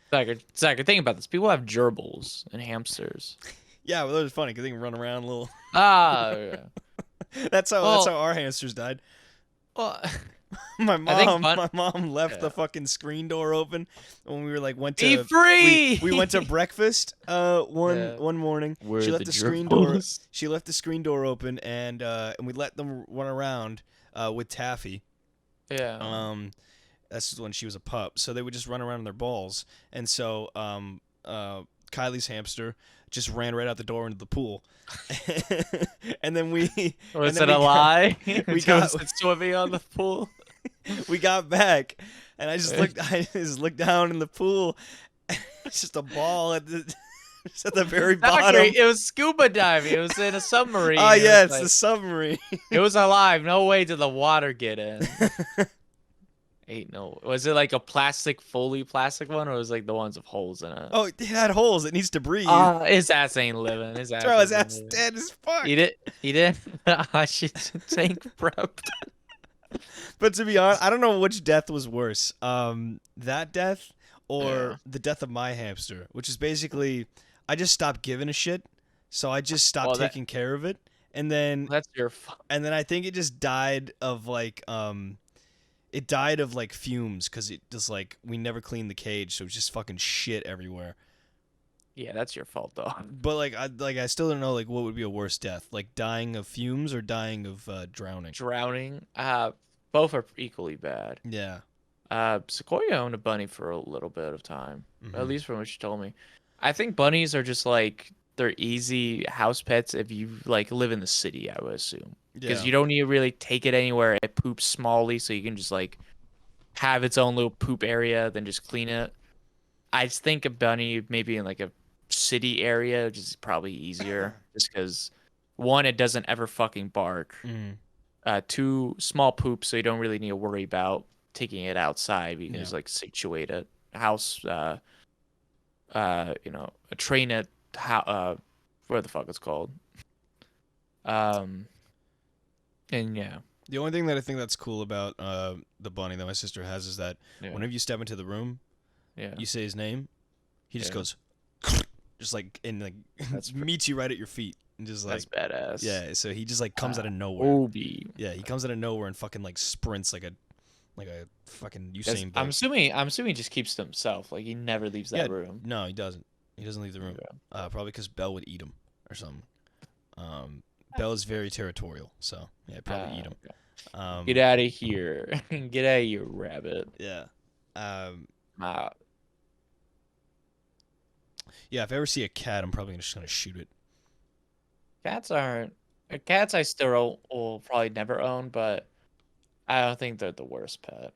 Zach, think about this. People have gerbils and hamsters. yeah, well, that was funny because they can run around a little. Ah, yeah. That's how Well, our hamsters died. well, My I think mom left yeah. the fucking screen door open when we were like went Be to free. we went to breakfast Yeah. one morning. Where She are left the the screen door. gerbils? She left the screen door open and we let them run around with Taffy. Yeah. That's when she was a pup. So they would just run around in their balls. And so Kylie's hamster just ran right out the door into the pool. And then we Was and then it a lie? we got It swimming on the pool. we got back, and I just looked down in the pool. It's just a ball at the just at the very bottom. Zachary, it was scuba diving. It was in a submarine. Oh yeah, it's like, the submarine. it was alive. No way did the water get in. Ain't no. Was it like a fully plastic one, or was it like the ones with holes in it? Oh, it had holes. It needs to breathe. His ass ain't living. His ass. Bro, his isn't ass living. dead as fuck. He did. I should tank prepped. But to be honest, I don't know which death was worse. That death or the death of my hamster, which is basically I just stopped giving a shit, so I just stopped taking care of it, and then That's your fault. and then I think it just died of like it died of like fumes because it just like we never cleaned the cage, so it was just fucking shit everywhere. Yeah, that's your fault though. But I still don't know like what would be a worse death, like dying of fumes or dying of drowning. Drowning. Both are equally bad. Yeah. Sequoia owned a bunny for a little bit of time, Mhm. at least from what she told me. I think bunnies are just like they're easy house pets if you like live in the city, I would assume, because you don't need to really take it anywhere. It poops smallly, so you can just like have its own little poop area, then just clean it. I just think a bunny maybe in like a city area, which is probably easier, just because one, it doesn't ever fucking bark. Mhm. Two, small poop, so you don't really need to worry about taking it outside. You can just like situate it, house, train it. How, what the fuck it's called? And yeah. The only thing that I think that's cool about the bunny that my sister has is that whenever you step into the room, you say his name, he just goes, just like and like meets you right at your feet. And just like that's badass. Yeah, so he just like comes out of nowhere. Obi. Yeah, he comes out of nowhere and fucking like sprints like a fucking Usain Bolt. I'm assuming he just keeps to himself. Like he never leaves that room. No, he doesn't. He doesn't leave the room. Probably because Belle would eat him or something. Belle is very territorial, so yeah, probably eat him. Get out of here! Get out of here, rabbit. Yeah. Yeah, if I ever see a cat, I'm probably just gonna shoot it. Cats I still will probably never own, but I don't think they're the worst pet.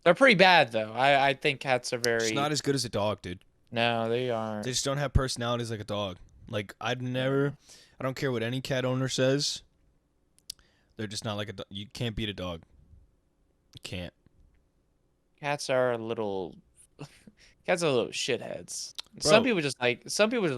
They're pretty bad though. I think cats are very. It's not as good as a dog, dude. No, they aren't. They just don't have personalities like a dog. Like I don't care what any cat owner says. They're just not like a dog. You can't beat a dog. You can't. Cats are little shitheads. Bro. Some people just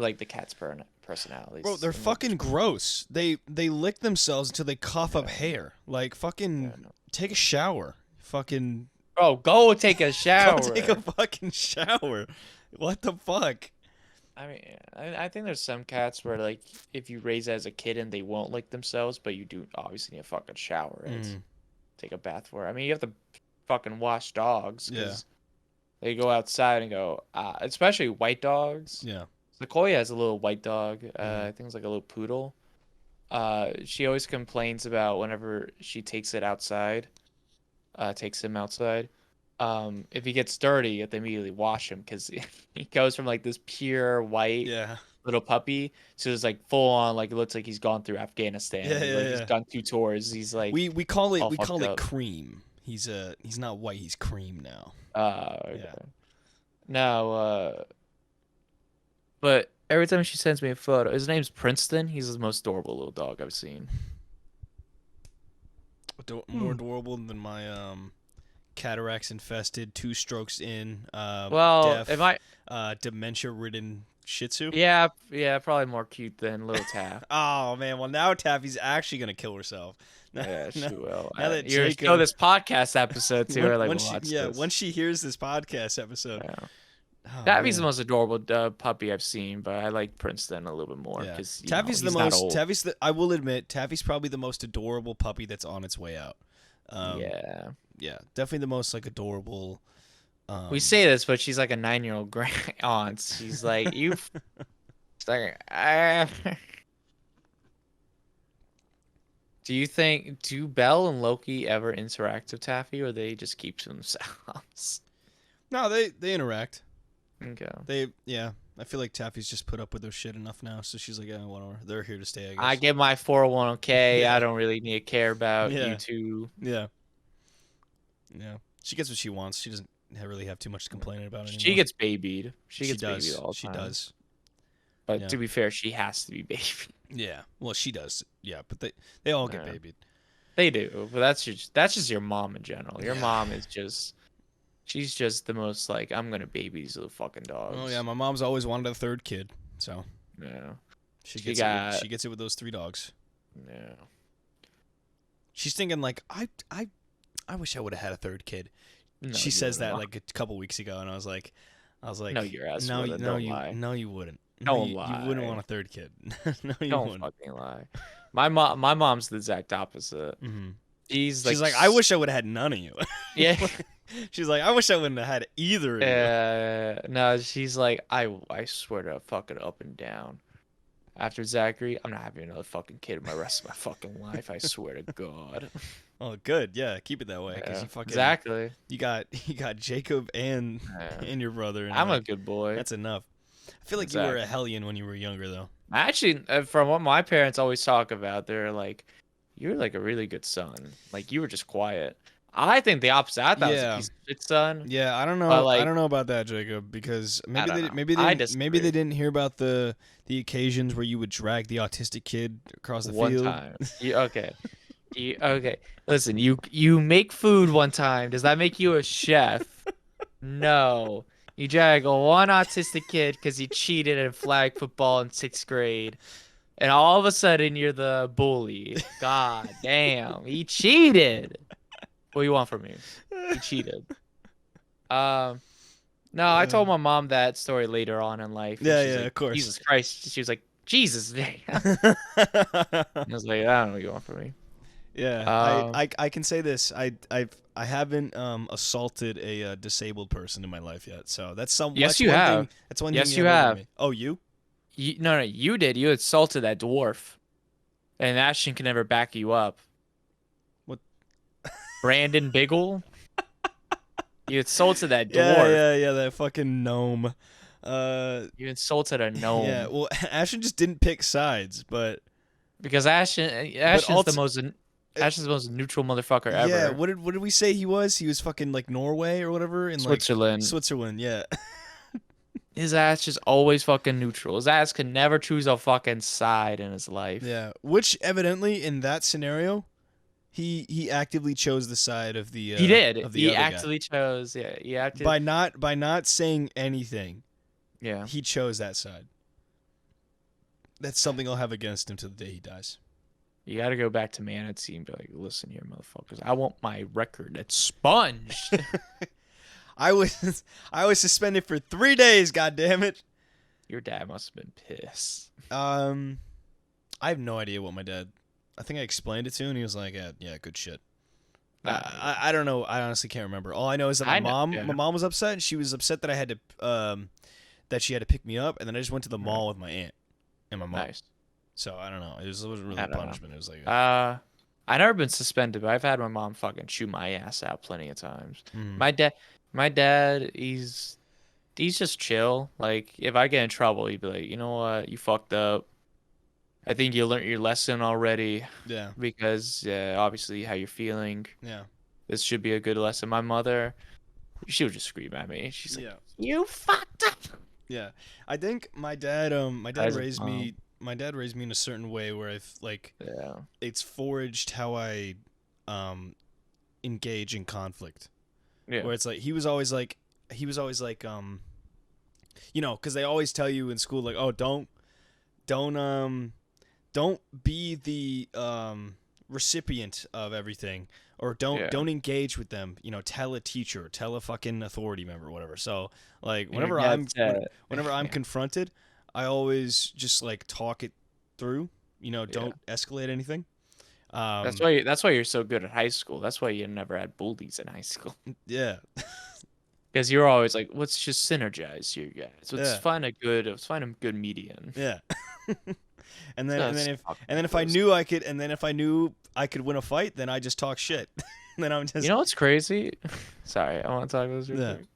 like the cat's personalities. Bro, they're fucking gross. They lick themselves until they cough up hair. Like fucking take a shower. Fucking Bro, go take a shower. Go take a fucking shower. What the fuck? I mean, I think there's some cats where like if you raise it as a kitten, they won't lick themselves, but you do obviously need a fucking shower and take a bath for it. I mean, you have to fucking wash dogs because they go outside and go, especially white dogs. Yeah. Sequoia has a little white dog. I think it's like a little poodle. She always complains about whenever she takes him outside. If he gets dirty, you have to immediately wash him because he goes from like this pure white little puppy to just like full on like it looks like he's gone through Afghanistan. He's gone 2 tours. He's like we call it up. cream. He's not white. He's cream now. Okay. Yeah. No, but every time she sends me a photo, his name's Princeton. He's the most adorable little dog I've seen. More adorable than my cataracts infested, 2 strokes in, well, deaf, dementia ridden Shih Tzu? Yeah, probably more cute than little Taff. Oh man, well now Taffy's actually gonna kill herself. Yeah, now, she will. now that You're Jacob, show this podcast episode to her, like, once watch she, this. once she hears this podcast episode, Yeah. oh, Taffy's the man. most adorable puppy I've seen, but I like Princeton a little bit more Yeah. because Taffy's the he's not most. old. Taffy's the. I will admit, Taffy's probably the most adorable puppy that's on its way out. Yeah. Yeah, definitely the most like adorable. We say this, but she's like a 9-year-old grand aunt. She's like, you. It's like, do Belle and Loki ever interact with Taffy, or they just keep to themselves? No, they interact. Okay. I feel like Taffy's just put up with their shit enough now, so she's like, yeah, whatever. They're here to stay, I guess. I get my 401k. Yeah. I don't really need to care about Yeah. you two. Yeah. Yeah. She gets what she wants. She doesn't really have too much to complain about anymore. She gets babied. She gets does. babied all the She time. does. But Yeah. to be fair, she has to be babied. Yeah. Well, she does. Yeah, but they all get Yeah. babied. They do, but that's just your mom in general. Your Yeah. mom is she's just the most like, I'm gonna baby these little fucking dogs. Oh yeah, my mom's always wanted a third kid, so Yeah. she She gets got- she gets it with those 3 dogs. Yeah. She's thinking like, I wish I would have had a third kid. No, She you says that wouldn't. like a couple weeks ago, and I was like, No, your ass no, wouldn't. no, Don't you, lie. no, you wouldn't. Don't you lie. wouldn't want a third kid. No, you Don't wouldn't. fucking lie. My mom's the exact opposite. Mm-hmm. She's She's like, I wish I would have had none of you. Yeah. She's like, I wish I wouldn't have had either of you. No, she's like, I swear to fucking up and down. After Zachary, I'm not having another fucking kid in my rest of my fucking life. I swear to God. Oh, good. Yeah, keep it that way. Cause Yeah, you fucking, exactly. You got Jacob and Yeah. and your brother. And I'm a like, good boy. That's enough. I feel like you were a Exactly. hellion when you were younger, though. Actually, from what my parents always talk about, they're like, you're like a really good son. Like, you were just quiet. I think the opposite. I thought I was Yeah. a piece of shit son. Yeah, I don't know. But, like- I don't know about that, Jacob, because maybe don't they know. maybe I they maybe they disagree. didn't hear about the occasions where you would drag the autistic kid across the One field. time. Okay. Okay. Listen, you make food one time. Does that make you a chef? No. You drag one autistic kid because he cheated in flag football in 6th grade. And all of a sudden, you're the bully. God damn. He cheated. What do you want from me? He cheated. No, I told my mom that story later on in life. and Yeah, she's yeah, like, of course. Jesus Christ. She was like, Jesus, man. I was like, I don't know what you want from me. Yeah, I can say this. I haven't assaulted a disabled person in my life yet. So that's Yes, that's you one have. Thing, that's one Yes, thing you have over have. me. Oh, you? No, you did. You insulted that dwarf. And Ashton can never back you up. What? Brandon Biggle? You insulted that dwarf. Yeah, that fucking gnome. You insulted a gnome. Yeah, well, Ashton just didn't pick sides, but Because Ashton's also- the most neutral motherfucker ever. yeah, what did we say he was? He was fucking like Norway or whatever in Switzerland. Like, Switzerland, yeah. His ass just always fucking neutral. His ass can never choose a fucking side in his life. Yeah, which evidently in that scenario, he actively chose the side of the He did. of the He other guy. actually chose. Yeah, he acted. by not saying anything. Yeah. He chose that side. That's something I'll have against him till the day he dies. You got to go back to Manatee and be like, listen here, motherfuckers. I want my record expunged. I was suspended for 3 days. God damn it. Your dad must have been pissed. I have no idea what my dad. I think I explained it to him, and he was like, "Yeah, good shit." I don't know. I honestly can't remember. All I know is that my mom was upset, and she was upset that I had to that she had to pick me up, and then I just went to the mall with my aunt and my mom. Nice. So I don't know. It wasn't really I a don't know. punishment. It was like I never been suspended, but I've had my mom fucking chew my ass out plenty of times. Mhm. My dad, he's just chill. Like, if I get in trouble, he'd be like, you know what, you fucked up. I think you learned your lesson already yeah, because obviously how you're feeling. yeah, This should be a good lesson. My mother, she would just scream at me. She's like, yeah, you fucked up. yeah. I think my dad As a raised me. My dad raised me in a certain way where I've like Yeah. it's forged how I engage in conflict. Yeah. Where it's like he was always like you know, because they always tell you in school, like, oh, don't be the recipient of everything, or don't engage with them. You know, tell a teacher, tell a fucking authority member, whatever. So like whenever I'm confronted, I always just like talk it through. You know, don't escalate anything. That's why you're so good at high school. That's why you never had bullies in high school. Yeah. Because you're always like, let's just synergize here, guys. Let's find a good median. Yeah. and then if I knew I could win a fight, then I just talk shit. Then I'm just. You know what's crazy? Sorry, I want to talk about this real quick.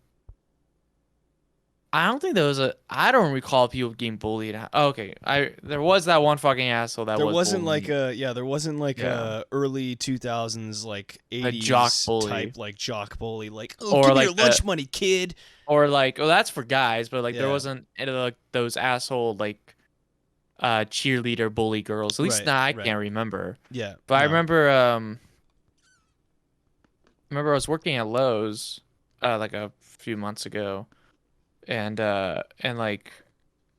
I don't think there was I don't recall people getting bullied. Okay, there was that one fucking asshole that there was wasn't bullied. there wasn't like a early 2000s like 80s jock bully. type like jock bully like, oh, or give like me your lunch money, kid. Or like, well, that's for guys, but like there wasn't like those asshole like cheerleader bully girls. At least I can't remember. Yeah, but I remember I was working at Lowe's like a few months ago. And like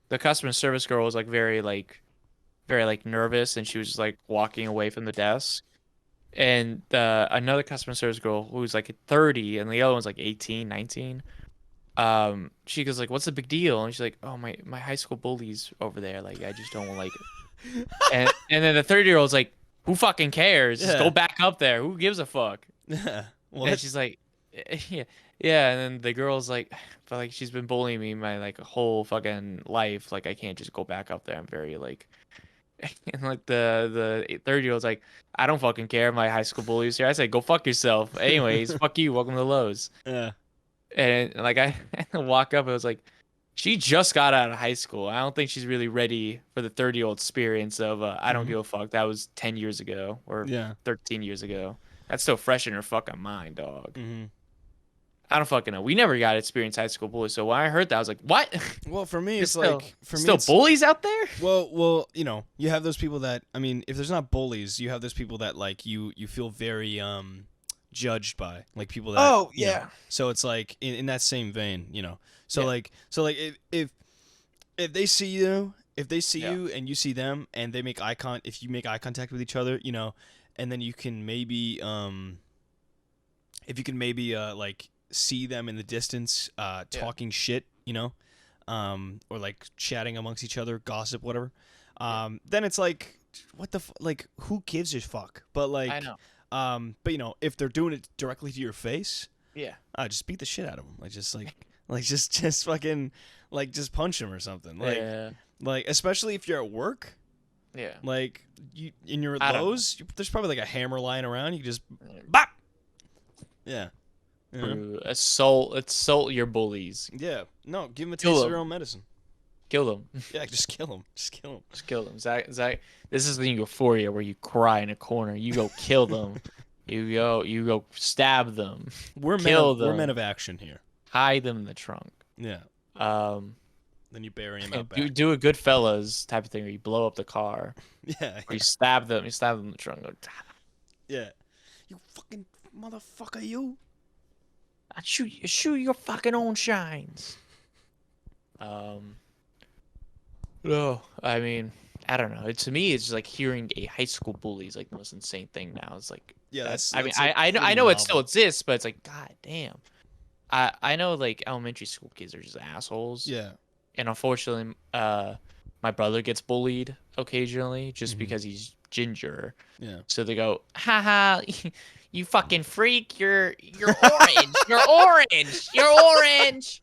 the customer service girl was like very nervous, and she was just like walking away from the desk. And another customer service girl who was like 30 and the other one's like 18, 19. She goes like, "What's the big deal?" And she's like, "Oh, my high school bully's over there. Like I just don't like it." and then the 30-year-old's like, "Who fucking cares? Just go back up there. Who gives a fuck?" And she's like, yeah, and then the girl's like, but like she's been bullying me my like whole fucking life. Like I can't just go back up there. I'm very like, and like the 30-year-old's like, I don't fucking care. My high school bully's here. I said, go fuck yourself. Anyways, fuck you. Welcome to Lowe's. Yeah. And like I walk up, I was like, she just got out of high school. I don't think she's really ready for the 30-year-old experience of I don't give a fuck. That was 10 years ago or 13 years ago. That's still fresh in her fucking mind, dog. Mm-hmm. I don't fucking know. We never got to experience high school bullies. So when I heard that, I was like, what? Well, for me, it's still, like... still bullies out there? Well, you know, you have those people that... I mean, if there's not bullies, you have those people that, like, you feel very judged by. Like, people that... Oh, you yeah. know, so it's like, in that same vein, you know. So, like, if they see you... If they see you and you see them and they make if you make eye contact with each other, you know, and then you can maybe... if you can maybe, like... see them in the distance talking shit, you know, or like chatting amongst each other, gossip, whatever, then it's like, what the like, who gives a fuck? But like, I know. But you know, if they're doing it directly to your face, just beat the shit out of them. Like just fucking like just punch them or something. Like especially if you're at work. Yeah. Like you in your Lowe's, there's probably like a hammer lying around. You can just bop. Yeah. Assault your bullies. Yeah. No, give them a taste of their own medicine. Kill them. Yeah, just kill them. Just kill them. Just kill them. Zack, this is the Euphoria where you cry in a corner. You go kill them. you go stab them. We're men of action here. Hide them in the trunk. Yeah. Then you bury him out back. You do a Goodfellas type of thing where you blow up the car. Yeah. Or you stab them. You stab them in the trunk. Yeah. You fucking motherfucker, you. I shoot your fucking own shines. No, I mean, I don't know. To me, it's just like hearing a high school bully is like the most insane thing now. It's like, that's I mean, like I know it still exists, but it's like, god damn. I know like elementary school kids are just assholes. Yeah. And unfortunately, my brother gets bullied occasionally just because he's ginger. Yeah. So they go, haha, you fucking freak, you're orange, you're orange, you're orange.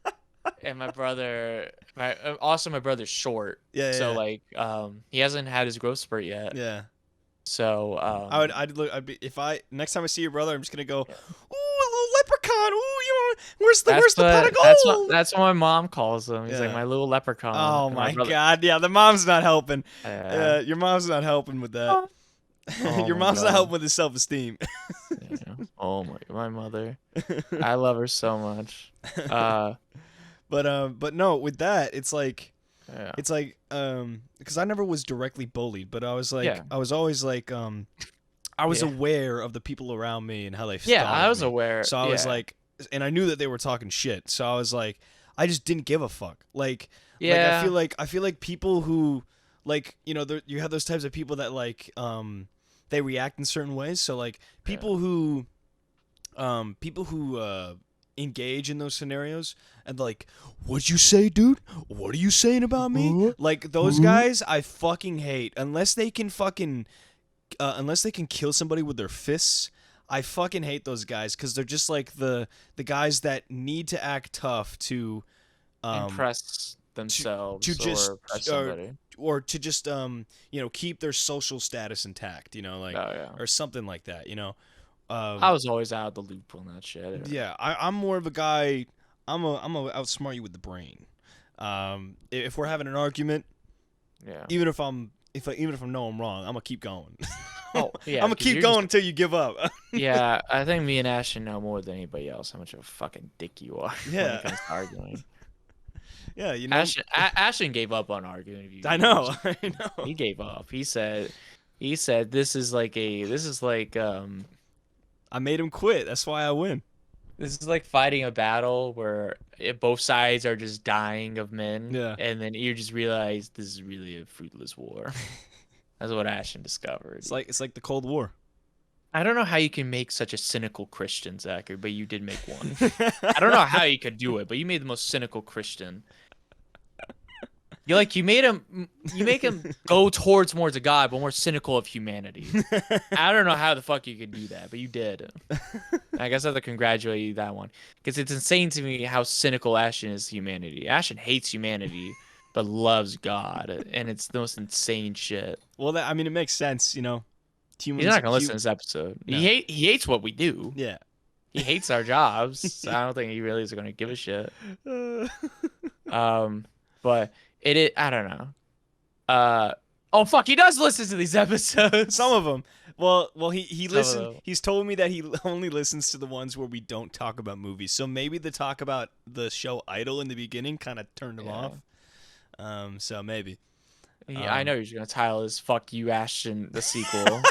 And my brother's short. Yeah. So like, he hasn't had his growth spurt yet. Yeah. So next time I see your brother, I'm just gonna go, ooh, a little leprechaun. Ooh, where's the pot of gold? That's what my mom calls him. He's like my little leprechaun. Oh my god, yeah, the mom's not helping. Your mom's not helping with that. Your mom's not helping with his self-esteem. Oh my mother. I love her so much. But no, with that, it's like, because I never was directly bullied, but I was like, I was always like, I was aware of the people around me and how they. Yeah, I was aware. So I was like, and I knew that they were talking shit. So I was like, I just didn't give a fuck. Like Yeah. I feel like people who like, you know, you have those types of people that like they react in certain ways. So like people who engage in those scenarios and like, what'd you say, dude? What are you saying about me? Like those guys I fucking hate unless they can kill somebody with their fists. I fucking hate those guys because they're just like the guys that need to act tough to impress themselves to just or impress somebody. or to just you know, keep their social status intact, you know, like or something like that, you know. I was always out of the loop on that shit. Yeah, I'm more of a guy. I'm a outsmart you with the brain. If we're having an argument, even if I know I'm wrong, I'm gonna keep going. Oh yeah, I'm gonna keep going until you give up. Yeah, I think me and Ashton know more than anybody else how much of a fucking dick you are when it comes to arguing. Yeah, you know, Ashton gave up on arguing. I know. He gave up. He said this is like I made him quit. That's why I win. this is like fighting a battle where both sides are just dying of men. Yeah. And then you just realize this is really a fruitless war. That's what Ashton discovered. It's like the Cold War. I don't know how you can make such a cynical Christian, Zachary, but you did make one. I don't know how you could do it, but you made the most cynical Christian. You make him go towards more to God, but more cynical of humanity. I don't know how the fuck you could do that, but you did. I guess I have to congratulate you that one, because it's insane to me how cynical Ashton is to humanity. Ashton hates humanity, but loves God, and it's the most insane shit. Well, I mean, it makes sense, you know. He's not gonna listen to this episode. No. He hates what we do. Yeah. He hates our jobs. So I don't think he really is gonna give a shit. But I don't know. Oh fuck, he does listen to these episodes. Some of them. Well, he listened. He's told me that he only listens to the ones where we don't talk about movies. So maybe the talk about the show Idol in the beginning kind of turned him off. So maybe. Yeah, I know you're gonna title this "Fuck You, Ashton" the sequel.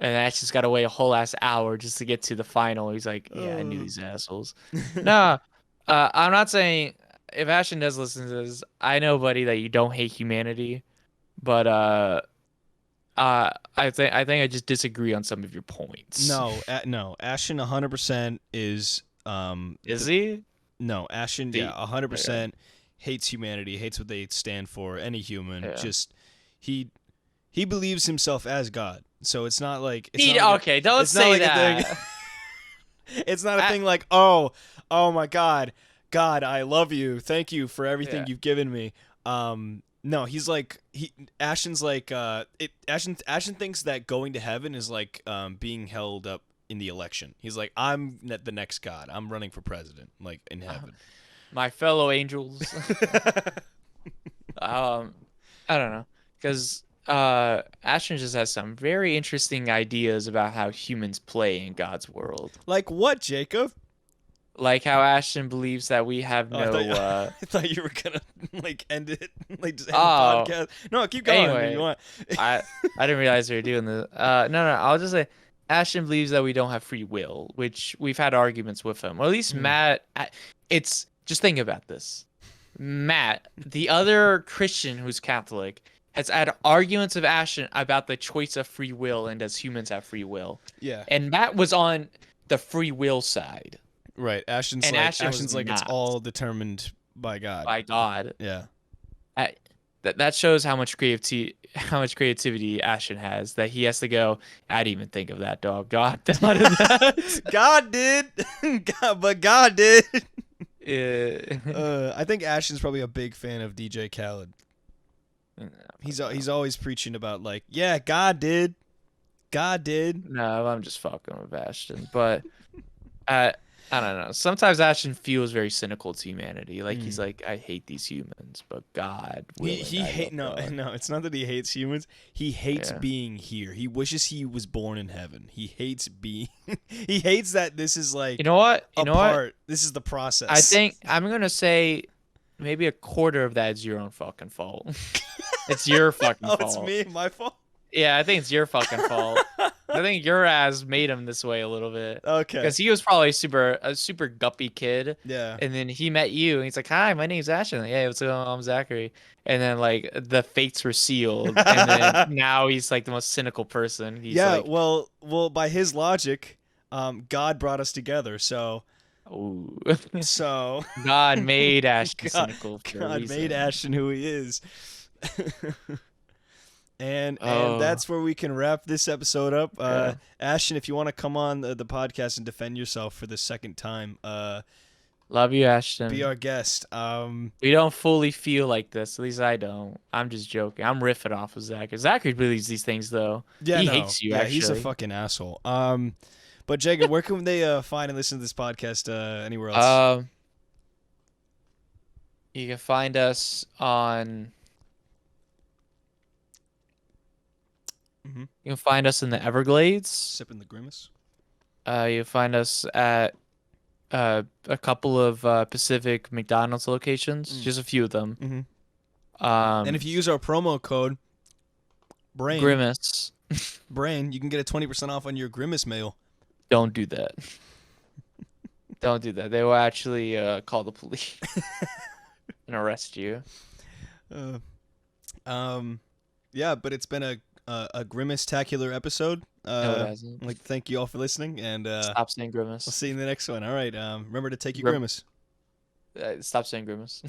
And Ashton's got to wait a whole ass hour just to get to the final. He's like, yeah, I knew these assholes. No, I'm not saying if Ashton does listen to this, I know, buddy, that you don't hate humanity, but I think I just disagree on some of your points. No, Ashton 100% is. Is he? No, Ashton, 100% hates humanity, hates what they stand for, any human. Yeah. Just he believes himself as God. So it's not like don't say that. It's not a thing like, oh my God, I love you. Thank you for everything you've given me. No, he's like Ashton's like Ashton thinks that going to heaven is like being held up in the election. He's like, I'm the next God. I'm running for president, like in heaven. My fellow angels. I don't know, because Ashton just has some very interesting ideas about how humans play in God's world. Like what, Jacob? Like how Ashton believes that we have no. I thought you were gonna like end it, like just end the podcast. No, keep going. Anyway, if you want. I didn't realize we were doing this. No. I'll just say Ashton believes that we don't have free will, which we've had arguments with him. Or at least Matt. It's just think about this. Matt, the other Christian who's Catholic, has had arguments with Ashton about the choice of free will and does humans have free will. Yeah. And Matt was on the free will side. Right. Ashton's like it's all determined by God. By God. Yeah. That shows how much creativity Ashton has, that he has to go, I didn't even think of that, dog. God thought of that. God did. But God did. Yeah. I think Ashton's probably a big fan of DJ Khaled. He's always preaching about like, yeah, God did. No, I'm just fucking with Ashton, but I don't know. Sometimes Ashton feels very cynical to humanity. Like he's like, I hate these humans, but God. No, it's not that he hates humans. He hates being here. He wishes he was born in heaven. He hates being. He hates that this is like. You know what? This is the process. I think I'm gonna say maybe a quarter of that is your own fucking fault. It's your fucking fault. It's me, my fault. Yeah, I think it's your fucking fault. I think your ass made him this way a little bit. Okay. Because he was probably a super guppy kid. Yeah. And then he met you, and he's like, "Hi, my name's Ashton." Like, "Hey, what's going on? I'm Zachary." And then like the fates were sealed, and then now he's like the most cynical person. He's Yeah. like, Well, by his logic, God brought us together. So "Ooh." so God made Ashton God- cynical for a God made reason. Ashton who he is. And Oh. that's where we can wrap this episode up. Yeah. Ashton, if you want to come on the podcast and defend yourself for the second time, Love you, Ashton. be our guest. We don't fully feel like this. At least I don't. I'm just joking. I'm riffing off of Zach. Zachary believes these things, though. Yeah, He no. hates you, Yeah, actually. he's a fucking asshole. But Jacob, where can they find and listen to this podcast anywhere else? You can find us on... Mhm. You can find us in the Everglades. Sipping the Grimace. You'll find us at a couple of Pacific McDonald's locations. Just a few of them. Mhm. And if you use our promo code BRAIN, Grimace, BRAIN, you can get a 20% off on your Grimace mail. don't do that. Don't do that. They will actually call the police and arrest you. Yeah, but it's been a Grimace-tacular episode. No, it hasn't. I'd like to thank you all for listening, and Stop saying Grimace. we'll see you in the next one. All right, remember to take your Grim- Grimace. Stop saying Grimace.